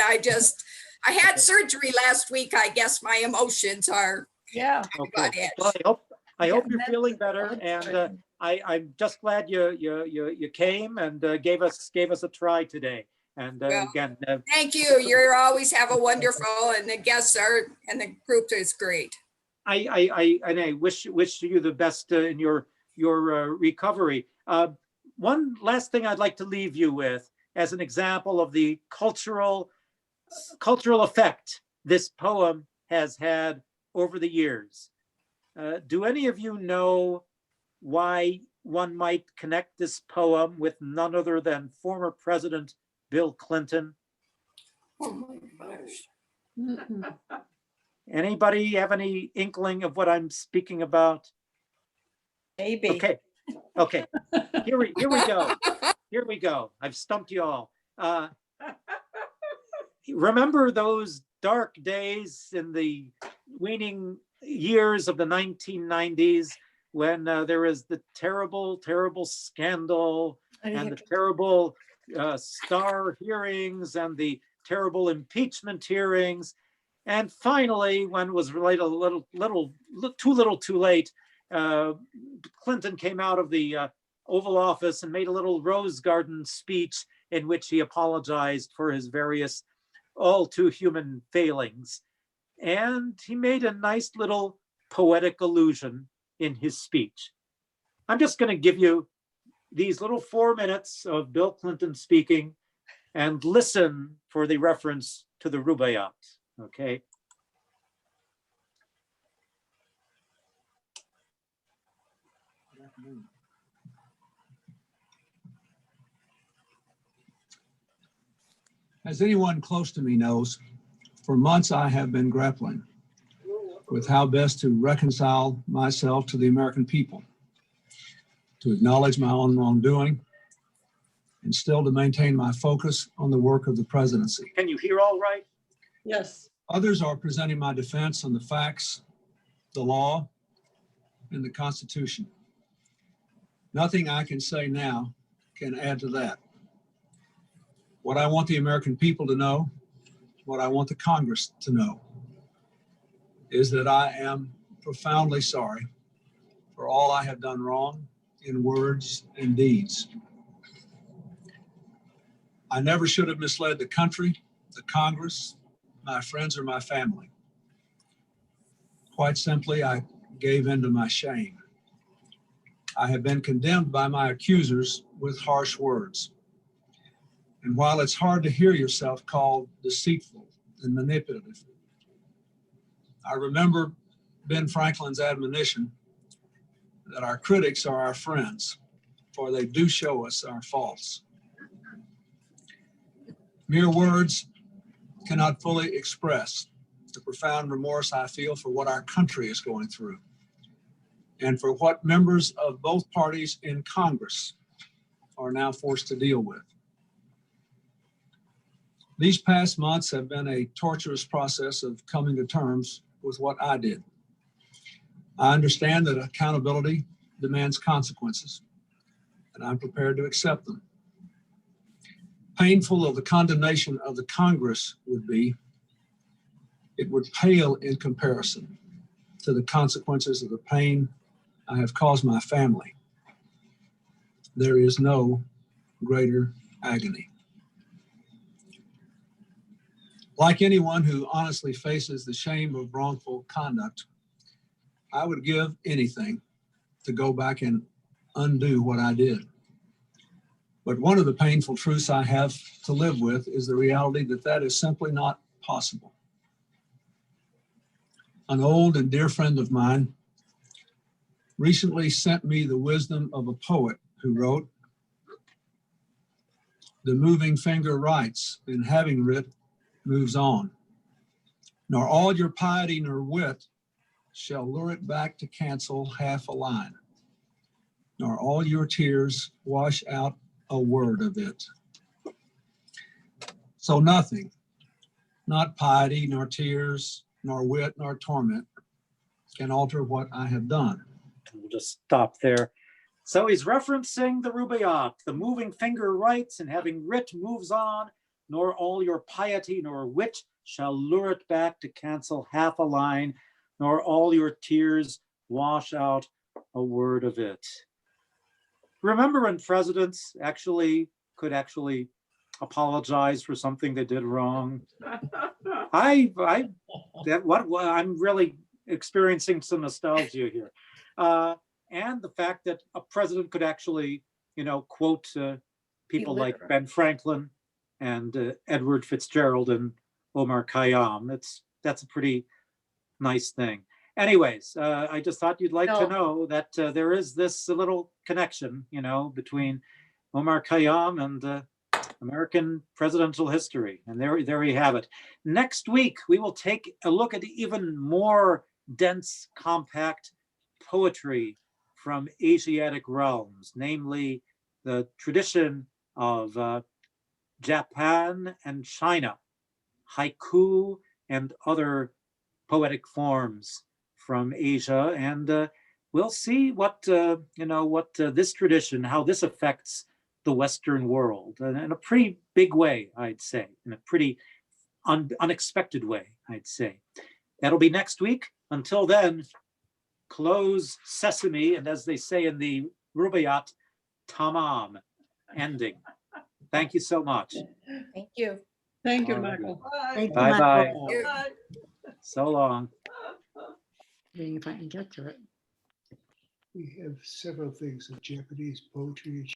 I had surgery last week. I guess my emotions are. Yeah. Okay. Well, I hope you're feeling better, and I'm just glad you came and gave us a try today. And again, thank you. You always have a wonderful, and the guests and the group is great. I wish you the best in your recovery. One last thing I'd like to leave you with as an example of the cultural effect this poem has had over the years. Do any of you know why one might connect this poem with none other than former President Bill Clinton? Oh my gosh. Anybody have any inkling of what I'm speaking about? Maybe. Okay. Here we go. Here we go. I've stumped you all. Remember those dark days in the waning years of the 1990s when there was the terrible, terrible scandal and the terrible Starr hearings and the terrible impeachment hearings, and finally, when it was really too little, too late, Clinton came out of the Oval Office and made a little rose garden speech in which he apologized for his various all too human failings. And he made a nice little poetic allusion in his speech. I'm just going to give you these little 4 minutes of Bill Clinton speaking and listen for the reference to the Rubaiyat, okay? As anyone close to me knows, for months I have been grappling with how best to reconcile myself to the American people, to acknowledge my own wrongdoing, and still to maintain my focus on the work of the presidency. Can you hear all right? Yes. Others are presenting my defense on the facts, the law, and the Constitution. Nothing I can say now can add to that. What I want the American people to know, what I want the Congress to know, is that I am profoundly sorry for all I have done wrong in words and deeds. I never should have misled the country, the Congress, my friends, or my family. Quite simply, I gave in to my shame. I have been condemned by my accusers with harsh words. And while it's hard to hear yourself called deceitful and manipulative, I remember Ben Franklin's admonition that our critics are our friends, for they do show us our faults. Mere words cannot fully express the profound remorse I feel for what our country is going through and for what members of both parties in Congress are now forced to deal with. These past months have been a torturous process of coming to terms with what I did. I understand that accountability demands consequences, and I'm prepared to accept them. Painful of the condemnation of the Congress would be, it would pale in comparison to the consequences of the pain I have caused my family. There is no greater agony. Like anyone who honestly faces the shame of wrongful conduct, I would give anything to go back and undo what I did. But one of the painful truths I have to live with is the reality that that is simply not possible. An old and dear friend of mine recently sent me the wisdom of a poet who wrote, "The moving finger writes, and having writ, moves on. Nor all your piety nor wit shall lure it back to cancel half a line. Nor all your tears wash out a word of it." So nothing, not piety, nor tears, nor wit, nor torment, can alter what I have done. We'll just stop there. So he's referencing the Rubaiyat, the moving finger writes, and having writ moves on, nor all your piety nor wit shall lure it back to cancel half a line, nor all your tears wash out a word of it. Remember when presidents could actually apologize for something they did wrong? I'm really experiencing some nostalgia here. And the fact that a president could actually, quote people like Ben Franklin and Edward FitzGerald and Omar Khayyam. That's a pretty nice thing. Anyways, I just thought you'd like to know that there is this little connection, between Omar Khayyam and American presidential history. And there you have it. Next week, we will take a look at even more dense, compact poetry from Asiatic realms, namely the tradition of Japan and China, haiku and other poetic forms from Asia. And we'll see what this tradition, how this affects the Western world in a pretty big way, I'd say, in a pretty unexpected way, I'd say. That'll be next week. Until then, close sesame, and as they say in the Rubaiyat, tamam, ending. Thank you so much. Thank you. Thank you, All right. Michael. Thank you, Bye-bye. Michael. So long. Seeing if I can get to it. We have several things of Japanese poetry